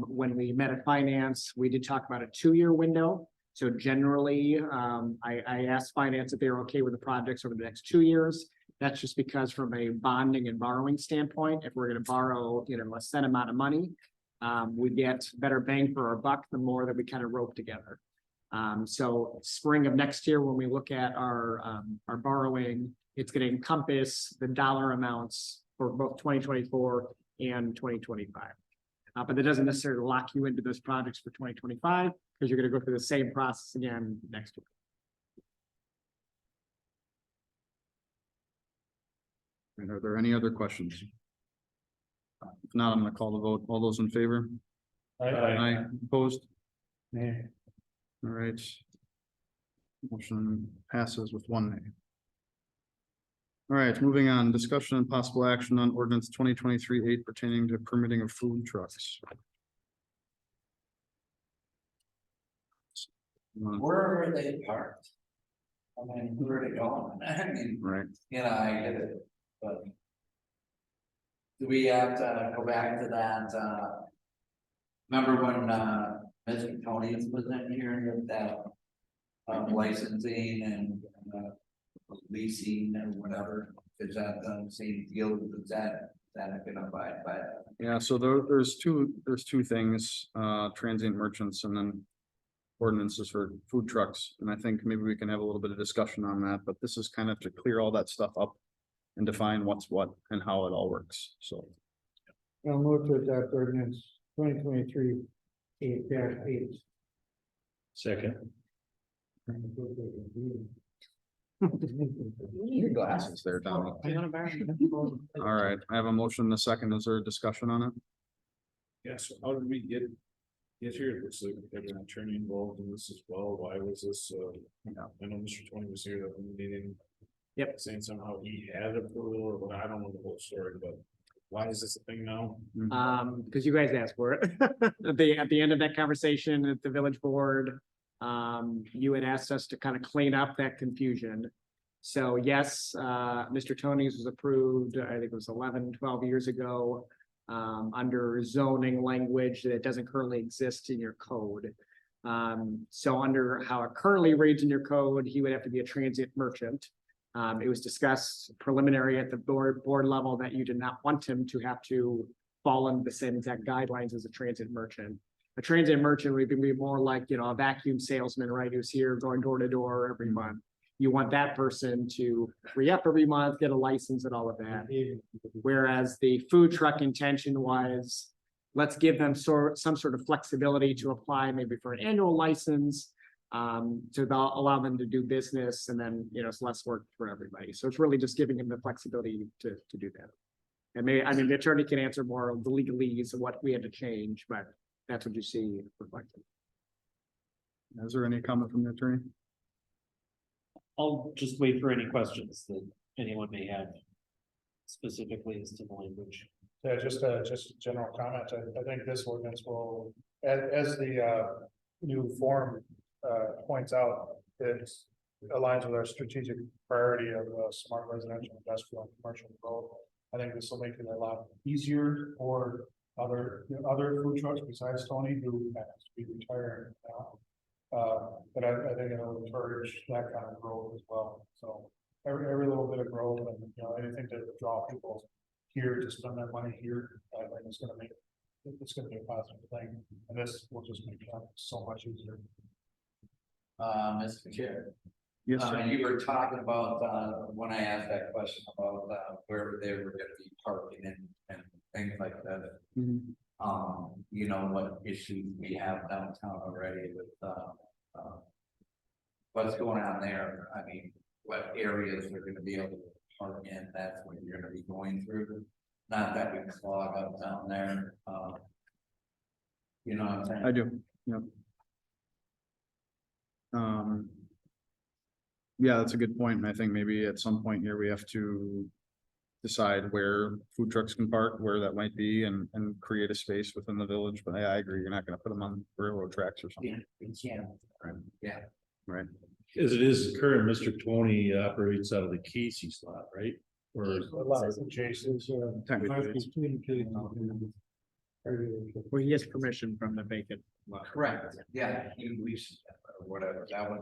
When we met at finance, we did talk about a 2-year window. So generally, I asked finance if they're okay with the projects over the next 2 years. That's just because from a bonding and borrowing standpoint, if we're gonna borrow, a set amount of money, we get better bang for our buck, the more that we kind of rope together. So spring of next year, when we look at our borrowing, it's gonna encompass the dollar amounts for both 2024 and 2025. But that doesn't necessarily lock you into those projects for 2025, because you're gonna go through the same process again next year. And are there any other questions? If not, I'm gonna call the vote. All those in favor? Aye. Opposed? Nay. All right. Motion passes with 1 nay. All right, moving on, discussion and possible action on ordinance 2023-8 pertaining to permitting of food trucks. Where are they parked? I mean, where are they going? I mean, Right, you know, I get it, but. Do we have to go back to that, remember when, Mr. Tony was in here with that. Licensing and, leasing and whatever, is that the same deal, is that gonna abide by that? yeah, so there's two things, transient merchants and then ordinances for food trucks, and I think maybe we can have a little bit of discussion on that, but this is kind of to clear all that stuff up and define what's what and how it all works, so. I'll move to adopt ordinance 2023-8-8. Second. Your glasses there, Donnie. All right, I have a motion and a second. Is there a discussion on it? Yeah, so how did we get here? It looks like there's an attorney involved in this as well. Why was this, I know Mr. Tony was here at the meeting. Yep. Saying somehow he had approval or what, I don't know the whole story, but why is this a thing now? Because you guys asked for it. At the end of that conversation at the village board, you had asked us to kind of clean up that confusion. So yes, Mr. Tony's was approved, I think it was 11, 12 years ago, under zoning language that doesn't currently exist in your code. So under how it currently reads in your code, he would have to be a transient merchant. It was discussed preliminary at the board level that you did not want him to have to fall into the same exact guidelines as a transient merchant. A transient merchant would be more like, you know, a vacuum salesman, right? Who's here going door to door every month. You want that person to re-up every month, get a license and all of that. Whereas the food truck intention was, let's give them some sort of flexibility to apply maybe for an annual license. To allow them to do business, and then, you know, it's less work for everybody. So it's really just giving them the flexibility to do that. And maybe, I mean, the attorney can answer more of the legalese of what we had to change, but that's what you see reflected. Is there any comment from the attorney? I'll just wait for any questions that anyone may have. Specifically as to the language. Yeah, just a general comment. I think this ordinance will, as the new form points out, it aligns with our strategic priority of smart residential, industrial, and commercial growth. I think this will make it a lot easier for other food trucks besides Tony, who has to be retired now. But I think it'll encourage that kind of growth as well. So every little bit of growth, and you know, anything to draw people here to spend their money here, I think it's going to be a positive thing, and this will just make it so much easier. Mr. Chair. Yes, sir. You were talking about, when I asked that question about, where they were gonna be parking and things like that. You know, what issues we have downtown already with, what's going on there. I mean, what areas we're gonna be able to park in, that's what you're gonna be going through. Not that we clog up down there, you know what I'm saying? I do, yep. Yeah, that's a good point, and I think maybe at some point here we have to decide where food trucks can park, where that might be, and create a space within the village, but I agree, you're not gonna put them on railroad tracks or something. Yeah. Right, As it is current, Mr. Tony operates out of the Casey's lot, right? Or A lot of adjacent. technically, Well, he has permission from the vacant lot. Correct, yeah, you lease or whatever, that was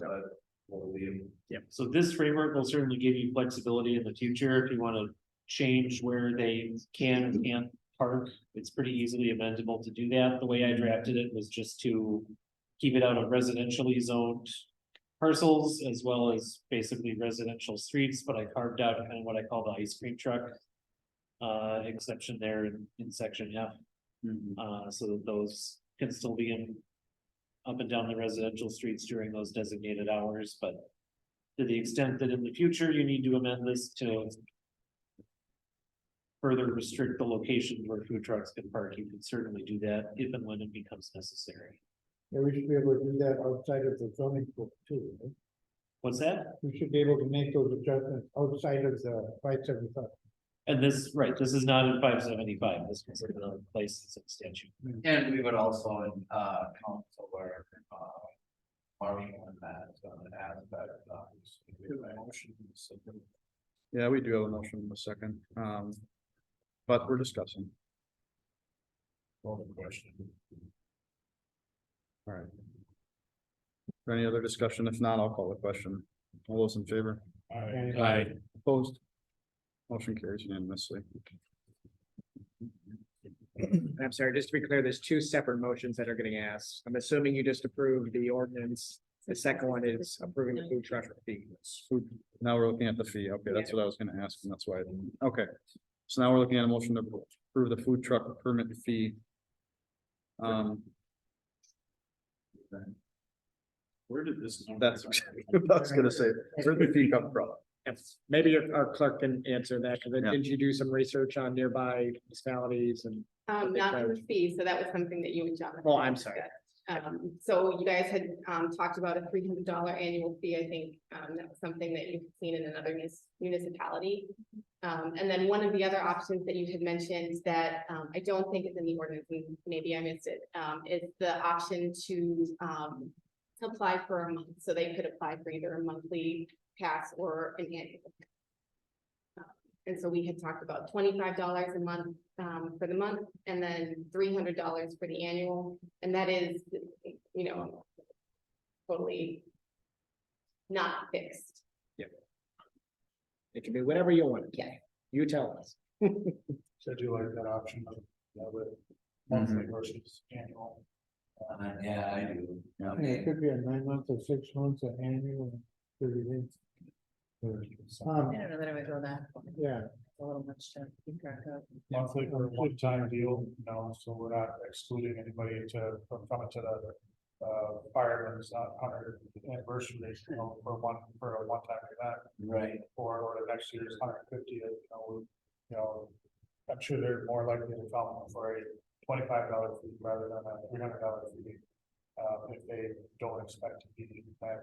Yeah, so this framework will certainly give you flexibility in the future if you want to change where they can and can't park. It's pretty easily amendable to do that. The way I drafted it was just to keep it out of residentially zoned parcels as well as basically residential streets, but I carved out kind of what I call the ice cream truck exception there in section F. So that those can still be in up and down the residential streets during those designated hours, but to the extent that in the future you need to amend this to further restrict the locations where food trucks can park, you can certainly do that if and when it becomes necessary. Yeah, we should be able to do that outside of the zoning book too, right? What's that? We should be able to make those adjustments outside of the 575. And this, right, this is not in 575, this was in a licensing statute. And we would also, council where, Marshall and that, aspect, Yeah, we do have a motion in a second, but we're discussing. Call the question. All right. Any other discussion? If not, I'll call the question. All those in favor? Aye. Opposed? Motion carries unanimously. I'm sorry, just to be clear, there's two separate motions that are getting asked. I'm assuming you just approved the ordinance. The second one is approving the food truck fee. Now we're looking at the fee. Okay, that's what I was gonna ask, and that's why I didn't. Okay. So now we're looking at a motion to approve the food truck permit fee. Where did this? That's what I was gonna say. Where'd the fee come from? Yes, maybe our clerk can answer that, because Yeah. didn't you do some research on nearby municipalities and? Not on the fee, so that was something that you and John. Oh, I'm sorry. So you guys had, talked about a $300 annual fee, I think, that was something that you've seen in another municipality. And then one of the other options that you had mentioned that, I don't think is in the ordinance, and maybe I missed it, is the option to, apply for a month, so they could apply for either a monthly pass or an annual. And so we had talked about $25 a month, for the month, and then $300 for the annual, and that is, you know, totally not fixed. It can be whatever you want. Yeah. You tell us. So do you like that option of, with monthly versus annual? yeah, I do. I mean, it could be a 9 months or 6 months, an annual, 30 days. I don't know that I would go that. far. Yeah, It's a little much to keep track of. Monthly or one-time deal, so we're not excluding anybody from coming to the fireman's 100th anniversary, for a one-time event, Right. or the next year's 150th, I'm sure they're more likely to come for a $25 fee rather than a $300 fee. If they don't expect to be back.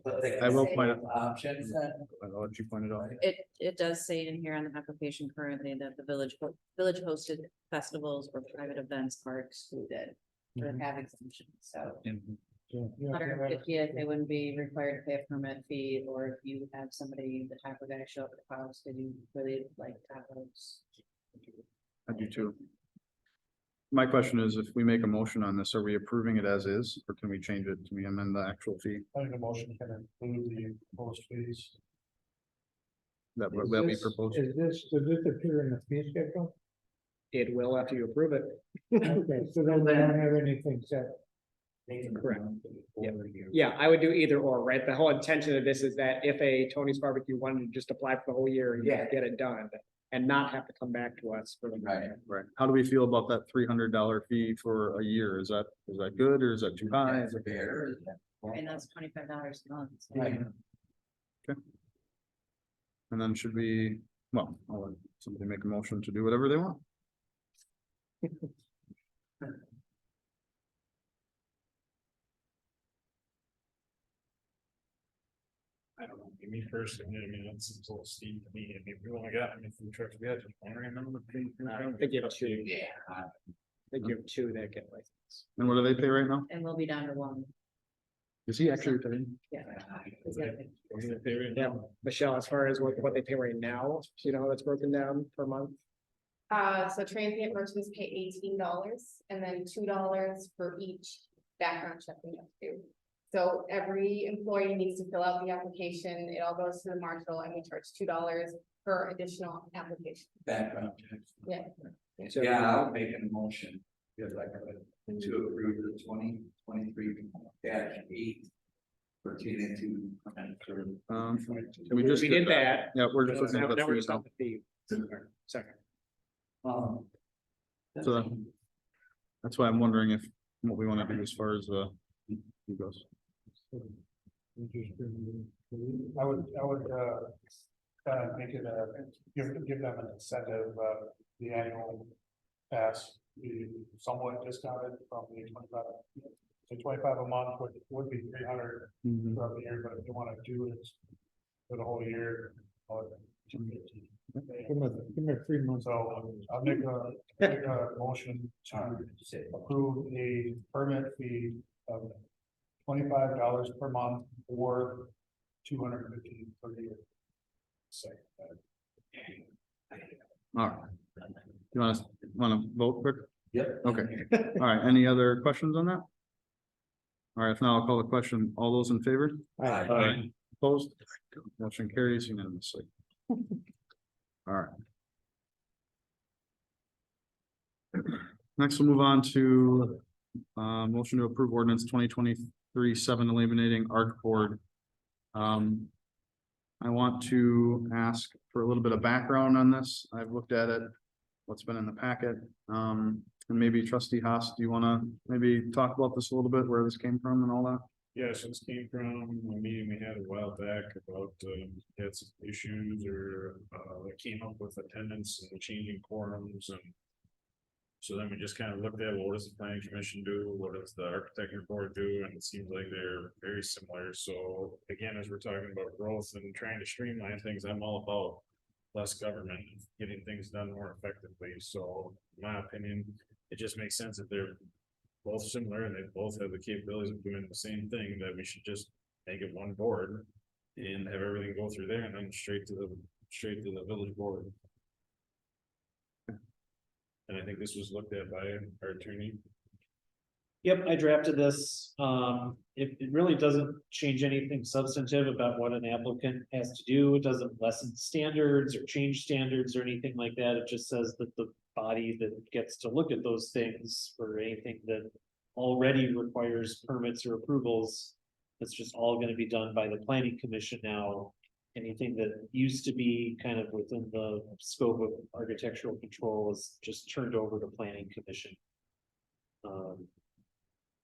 But they I will can point save options then. I'll let you point it out. It does say in here on the application currently that the village hosted festivals or private events are excluded. Or have exemptions, so yeah. 150th, they wouldn't be required to pay a permit fee, or if you have somebody, the taco guy show up at the house, that you really like tacos. I do too. My question is, if we make a motion on this, are we approving it as is, or can we change it? Can we amend the actual fee? I think the motion can include the proposed fees. That Is we this- propose? does this appear in the fee schedule? It will after you approve it. Okay, so then we don't have anything set. Correct. Yeah, I would do either or, right? The whole intention of this is that if a Tony's Barbecue wanted to just apply for the whole year and Yeah. get it done and not have to come back to us for the. Right. Right. How do we feel about that $300 fee for a year? Is that good or is that too high? That's fair. And that's $25 a month. so- Right. And then should we, well, I'll let somebody make a motion to do whatever they want. I don't know, me personally, I mean, that seems a little steep to me, I mean, we only got, food trucks we had, just wondering, remember the thing? I don't think you have two. Yeah. I think you have two that get licensed. And what do they pay right now? And we'll be down to one, Is he actually paying? yeah. Is that- What do they pay right Yeah, now? Michelle, as far as what they pay right now, that's broken down per month. So transient merchants pay $18 and then $2 for each background check we have to do. So every employee needs to fill out the application. It all goes to the marshal and we charge $2 per additional application. Background checks. Yeah. Yeah, I'll make a motion. Because I could to approve the 2023-8 pertaining to. We just We did that. Yeah, we're just looking Now at the now we're three just now. on the second. So that's why I'm wondering if, what we want to do as far as, he goes. I would, kind of make it give them an incentive, the annual pass, be somewhat discounted from the 25. So 25 a month would be 300 Mhm. throughout the year, but if you want to do it for the whole year, or 250. Give me 3 months. So I'll make a motion to approve a permit fee of $25 per month or $250 per year. All right. You want to vote quick? Yep. Okay. All right. Any other questions on that? All right. If not, I'll call the question. All those in favor? Aye. Opposed? Motion carries unanimously. All right. Next, we'll move on to motion to approve ordinance 2023-7 eliminating ARC board. I want to ask for a little bit of background on this. I've looked at it, what's been in the packet. And maybe trustee Haas, do you want to maybe talk about this a little bit, where this came from and all that? Yes, this came from a meeting we had a while back about, had some issues or, that came up with attendance and changing quorums and. So then we just kind of looked at, well, what does the planning commission do? What does the architecture board do? And it seems like they're very similar. So again, as we're talking about growth and trying to streamline things, I'm all about less government, getting things done more effectively. So in my opinion, it just makes sense that they're both similar and they both have the capabilities of doing the same thing, that we should just make it one board and have everything go through there and then straight to the village board. And I think this was looked at by our attorney. Yep, I drafted this. It really doesn't change anything substantive about what an applicant has to do. It doesn't lessen standards or change standards or anything like that. It just says that the body that gets to look at those things for anything that already requires permits or approvals, it's just all gonna be done by the planning commission now. Anything that used to be kind of within the scope of architectural control is just turned over to planning commission.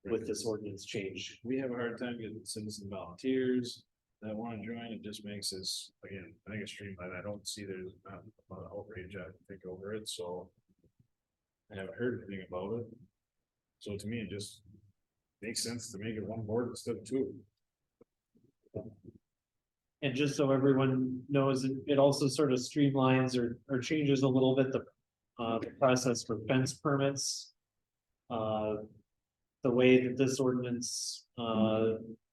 With this ordinance change. We have a hard time getting citizen volunteers that want to join. It just makes us, again, I think it's streamlined. I don't see there's not a lot of outrage, I think, over it, so. I haven't heard anything about it. So to me, it just makes sense to make it one board instead of two. And just so everyone knows, it also sort of streamlines or changes a little bit the process for fence permits. The way that this ordinance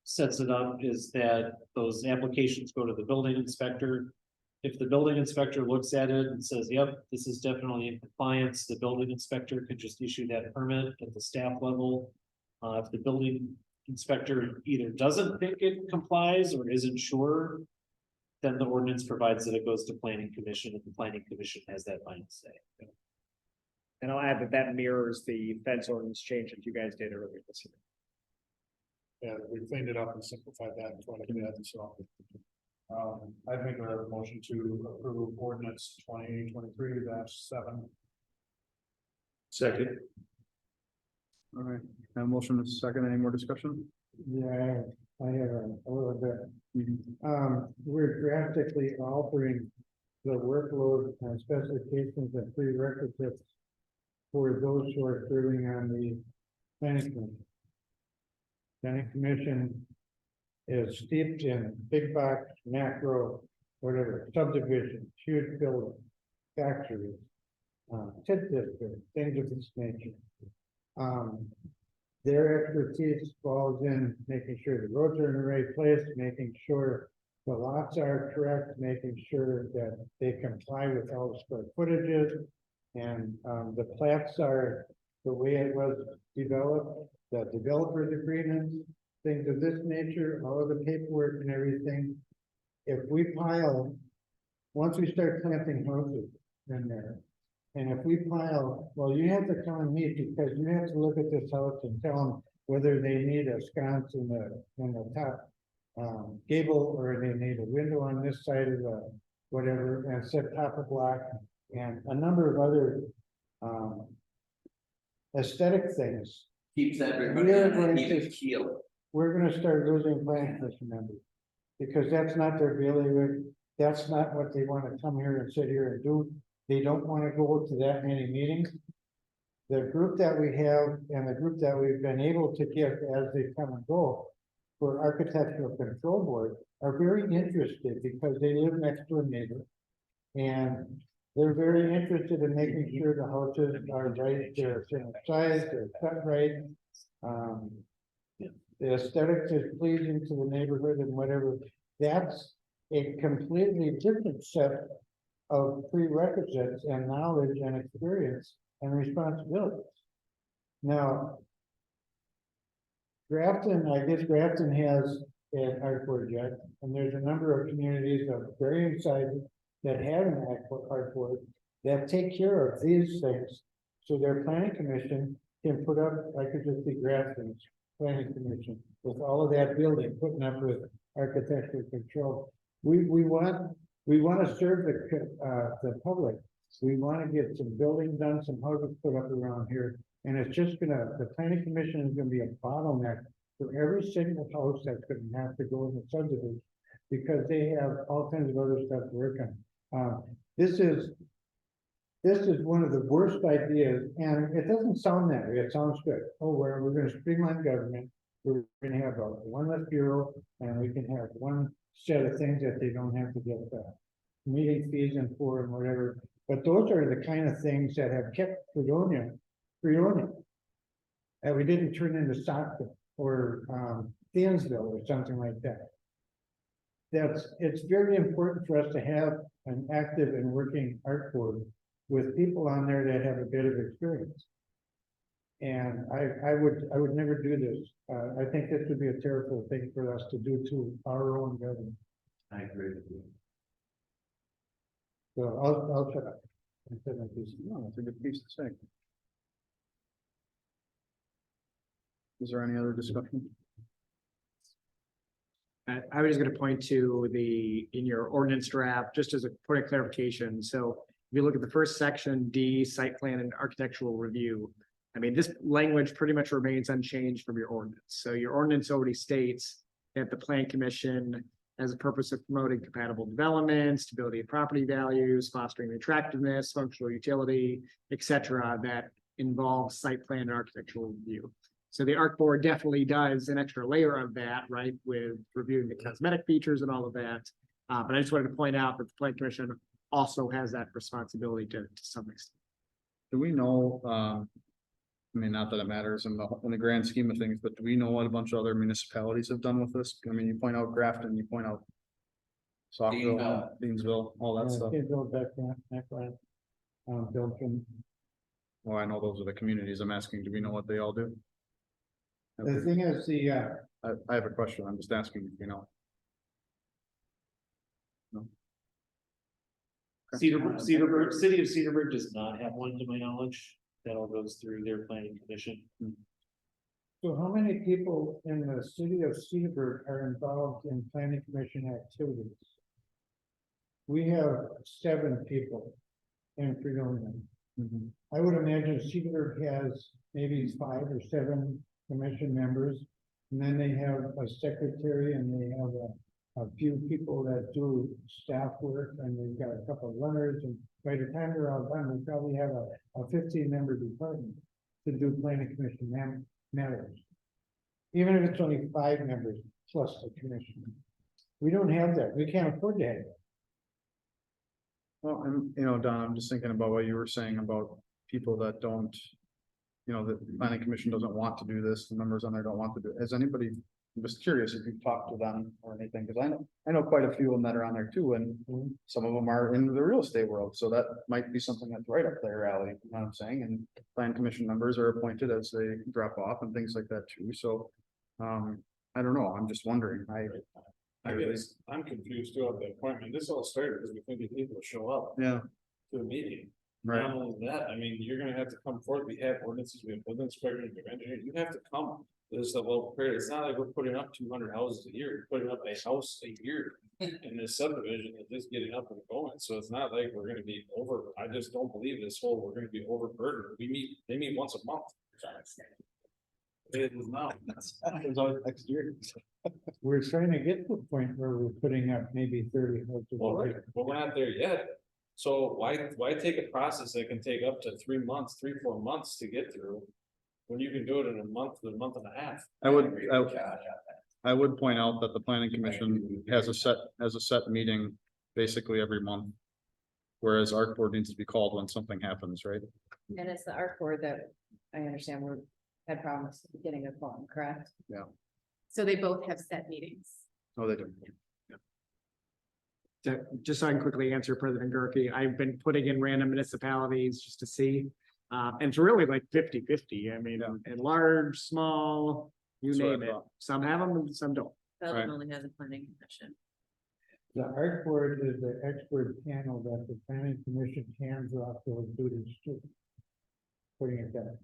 sets it up is that those applications go to the building inspector. If the building inspector looks at it and says, yep, this is definitely in compliance, the building inspector could just issue that permit at the staff level. If the building inspector either doesn't think it complies or isn't sure, then the ordinance provides that it goes to planning commission and the planning commission has that final say. And I'll add that that mirrors the fence ordinance change that you guys did earlier this year. Yeah, we cleaned it up and simplified that and what I did, so. I'd make a motion to approve ordinance 2023-7. Second. All right. Have a motion is second. Any more discussion? Yeah, I have a little bit. We're drastically altering the workload and specifications and prerequisites for those who are serving on the planning commission. Planning commission is steeped in big box, macro, whatever, subdivision, huge building, factories, tit district, things of this nature. Their expertise falls in making sure the roads are in the right place, making sure the lots are correct, making sure that they comply with all the square footages. And the plats are the way it was developed, the developer's agreements, things of this nature, all of the paperwork and everything. If we pile, once we start planting houses in there, And if we pile, well, you have to come and meet because you have to look at this house and tell them whether they need a sconce in the top. Gable, or they need a window on this side of the whatever, and set top of block, and a number of other. Aesthetic things. Keeps everybody We're on going an to- even keel. We're gonna start losing planning commission members. Because that's not their bailiwick, that's not what they wanna come here and sit here and do. They don't wanna go to that many meetings. The group that we have and the group that we've been able to get as they come and go. For architectural control board are very interested because they live next to a neighbor. And they're very interested in making sure the houses are right, they're same size, they're cut right. The aesthetics is pleasing to the neighborhood and whatever, that's a completely different set of prerequisites and knowledge and experience and responsibilities. Now, Grafton, I guess Grafton has an art board yet, and there's a number of communities of varying sizes that have an art board that take care of these things. So their planning commission can put up, I could just be Grafton's planning commission with all of that building, putting up with architectural control. We want to serve the public. We want to get some building done, some houses put up around here. And it's just the planning commission is gonna be a bottleneck for every single house that's gonna have to go in the subdivision. Because they have all kinds of other stuff to work on. This is one of the worst ideas, and it doesn't sound that way, it sounds good. Oh, we're gonna streamline government, we're gonna have one less bureau, and we can have one set of things that they don't have to get meeting fees and for and whatever. But those are the kind of things that have kept Fredonia. And we didn't turn into Stockton or Thiensville or something like that. It's very important for us to have an active and working art board with people on there that have a bit of experience. And I would never do this. I think this would be a terrible thing for us to do to our own government. I agree with you. So I'll shut up. No, that's a good piece to say. Is there any other discussion? I was gonna point to in your ordinance draft, just as a point of clarification, so if you look at the first section, D, site plan and architectural review. I mean, this language pretty much remains unchanged from your ordinance, so your ordinance already states that the plan commission has a purpose of promoting compatible development, stability of property values, fostering attractiveness, functional utility, etc. that involves site plan and architectural review. So the ARC board definitely does an extra layer of that, right, with reviewing the cosmetic features and all of that. But I just wanted to point out that the plan commission also has that responsibility to some extent. Do we know, I mean, not that it matters in the grand scheme of things, but do we know what a bunch of other municipalities have done with this? I mean, you point out Grafton, you point out Saukville, Deansville, all that stuff. Belgium. Well, I know those are the communities. I'm asking, do we know what they all do? The thing is, I have a question. I'm just asking, you know. Cedarburg, city of Cedarburg does not have one to my knowledge. That all goes through their planning commission. so how many people in the city of Cedarburg are involved in planning commission activities? We have 7 people in Fredonia. I would imagine Cedarburg has maybe 5 or 7 commission members. And then they have a secretary and they have a few people that do staff work, and they've got a couple of runners, and by the time they're all done, we probably have a 15-member department to do planning commission matters. Even if it's only 5 members plus the commission. We don't have that. We can't afford to have that. Well, and you know, Don, I'm just thinking about what you were saying about people that don't. You know, the planning commission doesn't want to do this, the members on there don't want to do it. Has anybody, I'm just curious if you've talked to them or anything, because I know quite a few of them that are on there too, and some of them are in the real estate world, so that might be something that's right up their alley, you know what I'm saying? And plan commission members are appointed as they drop off and things like that too, so. I don't know, I'm just wondering, I guess I'm confused too about the appointment. This all started because we think people show up yeah, to a meeting. Right. Not only that, I mean, you're gonna have to come forward, we have ordinances, we have building inspectors, we have engineers, you have to come. This is a little period, it's not like we're putting up 200 houses a year, we're putting up a house a year. In this subdivision, it's just getting up and going, so it's not like we're gonna be over, I just don't believe this whole, we're gonna be overburdened, they meet once a month. It is not. It's always next year. We're trying to get to a point where we're putting up maybe 30 houses. a Well, year. we're not there yet. So why take a process that can take up to 3 months, 4 months to get through? When you can do it in a month and a half. I would, agree I, with Josh on that. I would point out that the planning commission has a set meeting basically every month. Whereas ARC board needs to be called when something happens, right? And it's the art board that I understand had problems getting a phone, correct? So they both have set meetings. No, they don't. Just so I can quickly answer President Gerke, I've been putting in random municipalities just to see. And it's really like 50-50. I mean, and large, small, you That's what I name it. thought. Some have them and some don't. Belgium Right. only has a planning commission. The art board is the expert panel that the planning commission hands off those duties to. Putting it there.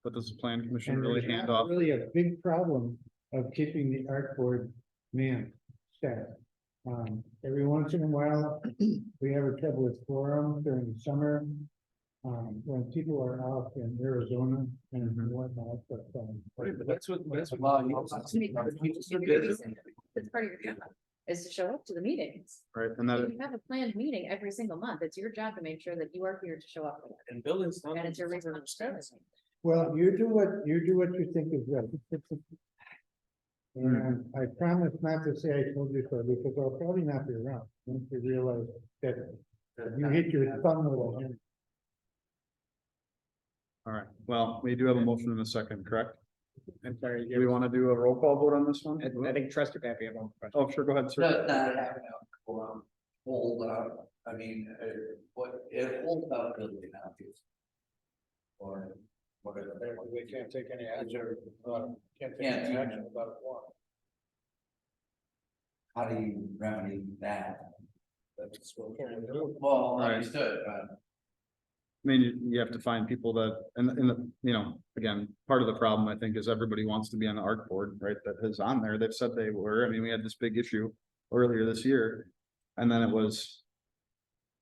But does the plan commission And really there's hand not off? really a big problem of keeping the art board man staff. Every once in a while, we have a trouble with quorum during the summer. When people are out in Arizona and whatnot, but, But that's what. Well, you- It's part of your job, is to show up to the meetings. Right, and that, If you have a planned meeting every single month, it's your job to make sure that you are here to show up. for it. And buildings. And it's your responsibility. well, you do what you think is right. And I promise not to say I told you so, because I'll probably not be around, once you realize that you hit your thumb with a hammer. all right, well, we do have a motion in a second, correct? I'm sorry. Do we want to do a roll call vote on this one? I think Trustee Pappy had one question. Oh, sure, go ahead, sir. Does not have hold up, I mean, what, it holds up really now. Or whatever. They can't take any action, can't take Can't any do action it. without a quorum. How do you remedy that? That's what we're trying to do. Well, Right. understood, but I mean, you have to find people that, and the, you know, again, part of the problem, I think, is everybody wants to be on the ARC board, right, that is on there, they've said they were, I mean, we had this big issue earlier this year. And then it was.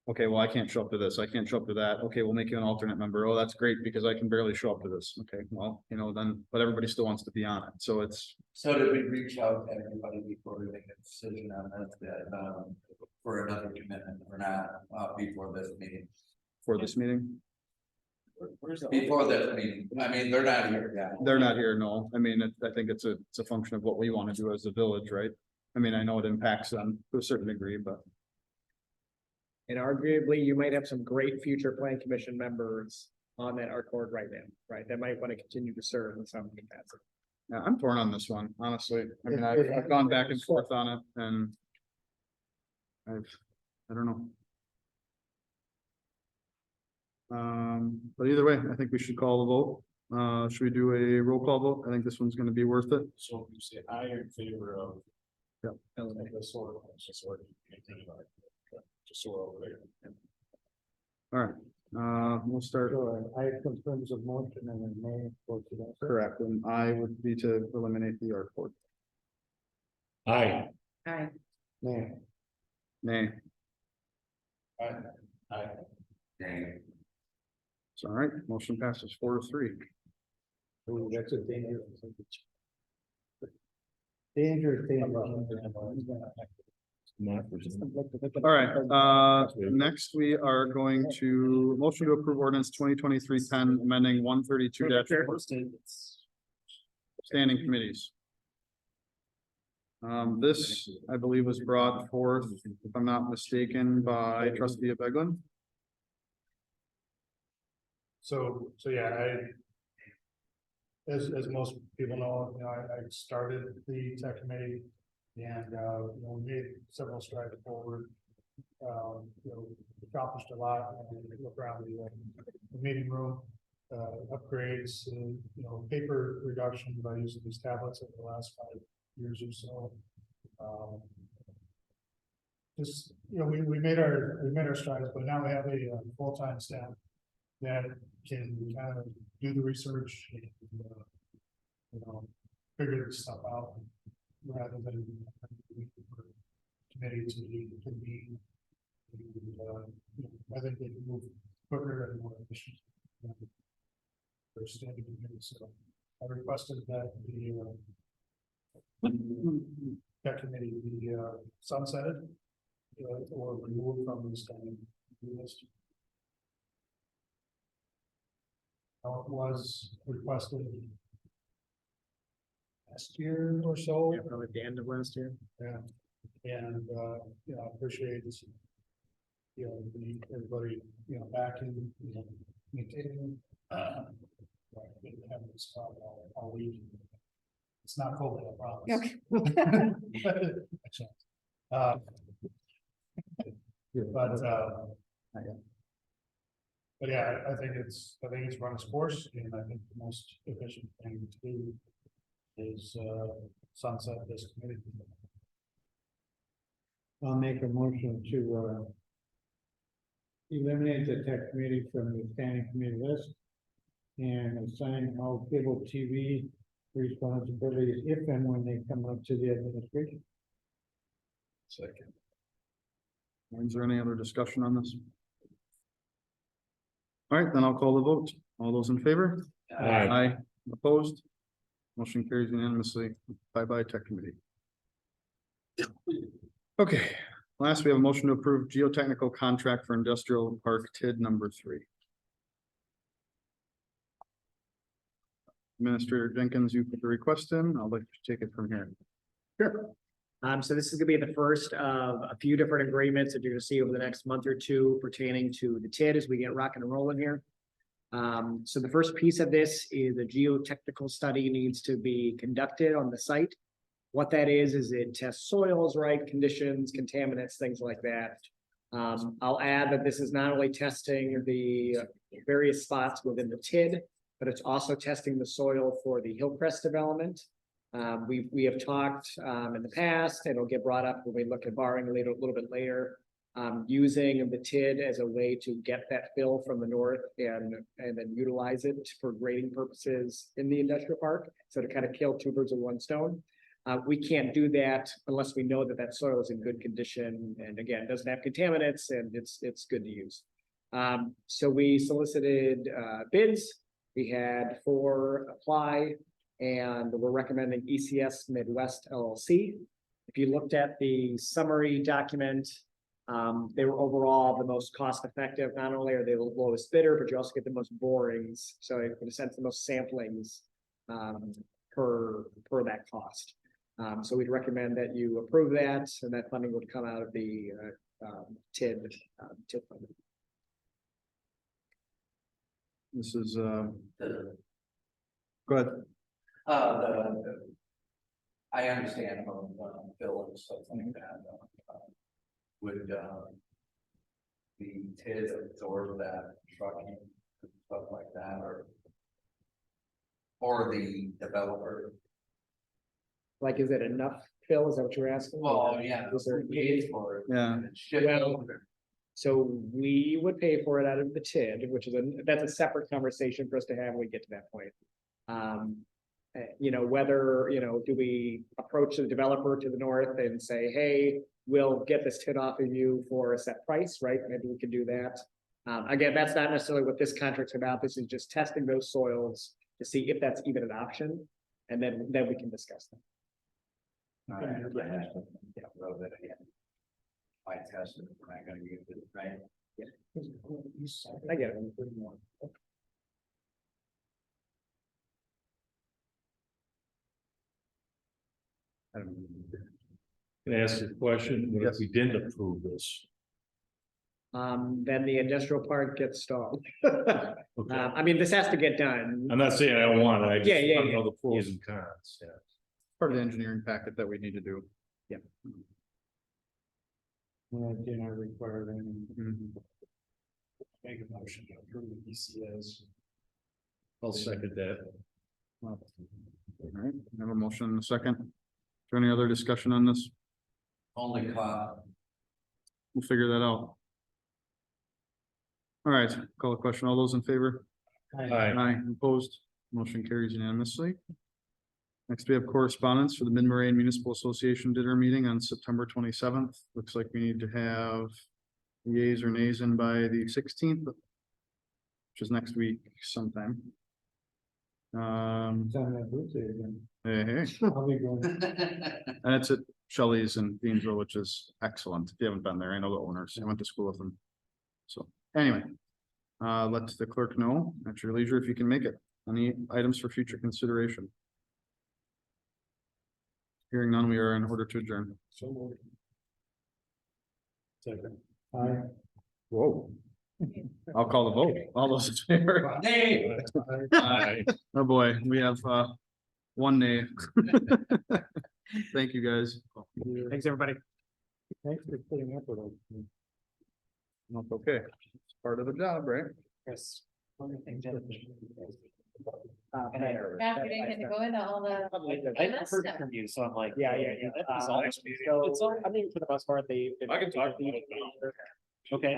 Okay, well, I can't show up to this, I can't show up to that, okay, we'll make you an alternate member, oh, that's great, because I can barely show up to this, okay, well, you know, then, but everybody still wants to be on it, so it's. so did we reach out to everybody before we make a decision on that, for another commitment or not, before this meeting? For this meeting, Before this meeting, I mean, they're not here, yeah. they're not here, no, I mean, I think it's a function of what we want to do as a village, right? I mean, I know it impacts them to a certain degree, but. And arguably, you might have some great future plan commission members on that art board right now, right? That might want to continue to serve in some capacity. Yeah, I'm torn on this one, honestly. I mean, I've gone back and forth on it and. I don't know. But either way, I think we should call the vote. Should we do a roll call vote? I think this one's gonna be worth it. So you say I am in favor of. Yep. This sort of, just sort of, just sort of over there. All right, we'll start. So I confirms a motion and then may vote to that. Correct, and I would be to eliminate the ARC board. Aye. Aye. Nay. Nay, Dang. it's all right, motion passes 4-3. Ooh, that's a dangerous. Dangerous thing. All right, next we are going to motion to approve ordinance 2023-10, amending 132 standing committees. This, I believe, was brought forth, if I'm not mistaken, by trustee Beglin. So yeah, as most people know, you know, I started the tech committee and, you know, we made several strides forward. You know, accomplished a lot, and look around the meeting room, upgrades, you know, paper reduction by using these tablets over the last 5 years or so. just, we made our strides, but now we have a full-time staff that can kind of do the research and, figure this stuff out rather than committee to convene. I think they can move quicker and more efficient. For standing committee, so I requested that that committee be sunsetted or removed from the standing list. How it was requested last year or so. Yeah, probably at the end of last year. Yeah, and I appreciate everybody, backing, maintaining. Didn't have this problem all week. It's not COVID, I promise. Okay. But yeah, I think it's run its course, and I think the most efficient thing to do is sunset this committee. I'll make a motion to eliminate the tech committee from the standing committee list and assign all cable TV responsibilities if and when they come up to the administration. Second. Is there any other discussion on this? All right, then I'll call the vote. All those in favor? Aye. Opposed? Motion carries unanimously. Bye-bye tech committee. Okay, last we have a motion to approve geotechnical contract for industrial park TID number 3. Administrator Jenkins, you put the request in. I'll let you take it from here. Sure. So this is gonna be the first of a few different agreements that you're gonna see over the next month or two pertaining to the TID as we get rocking and rolling here. So the first piece of this is a geotechnical study needs to be conducted on the site. What that is it tests soils, right, conditions, contaminants, things like that. I'll add that this is not only testing the various spots within the TID, but it's also testing the soil for the Hillcrest development. We have talked in the past, and it'll get brought up when we look at borrowing a little bit later, using the TID as a way to get that fill from the north and then utilize it for grading purposes in the industrial park. So to kind of kill two birds with one stone. We can't do that unless we know that that soil is in good condition and again, doesn't have contaminants and it's good to use. So we solicited bids. We had 4 apply and we're recommending ECS Midwest LLC. If you looked at the summary document, they were overall the most cost effective. Not only are they the lowest bidder, but you also get the most borings. So in a sense, the most samplings per that cost. So we'd recommend that you approve that, and that funding would come out of the TID funding. This is go ahead. I understand about bill and stuff like that. Would the TID absorb that trucking and stuff like that, or the developer? Like, is it enough, Phil? Is that what you're asking? Well, yeah, Is there who pays for it? Yeah. And it should be Well, over. So we would pay for it out of the TID, which is that's a separate conversation for us to have when we get to that point. Whether, do we approach the developer to the north and say, hey, we'll get this TID off of you for a set price, right? Maybe we could do that. Again, that's not necessarily what this contract's about. This is just testing those soils to see if that's even an option. And then we can discuss them. All right, yeah, roll that again. I tested, we're not gonna use it, right? I get it. Can I ask a question? What if we didn't approve this? Then the industrial park gets stalled. Okay. This has to get done. I'm not saying I don't want it, I just Yeah, want to know the pros and cons, yeah. Part of the engineering packet that we need to do. Did I require any? Make a motion to approve the ECS. I'll second that. All right, we have a motion and a second. Is there any other discussion on this? Only cost we'll figure that out. All right, call a question. All those in favor? Aye. Opposed, motion carries unanimously. Next, we have correspondence for the Mid-Moraine Municipal Association dinner meeting on September 27th. Looks like we need to have yeas or nays in by the 16th, which is next week sometime. It's on that birthday again. Hey, I'll be going. and it's at Shelley's in Deansville, which is excellent. If you haven't been there, I know the owners. I went to school with them. So anyway, let the clerk know at your leisure if you can make it. Any items for future consideration? Hearing none, we are in order to adjourn. Aye. Whoa. I'll call the vote. All those in favor? Nay. Aye. Oh, boy, we have one nay. Thank you, guys. Thanks, everybody. Thanks for putting up with it. That's okay. It's part of the job, right? Chris. After they had to go into all the. I haven't heard from you, so I'm like. Yeah. That was all. It's So, all. I mean, for the most part, they. I can talk about it. Okay.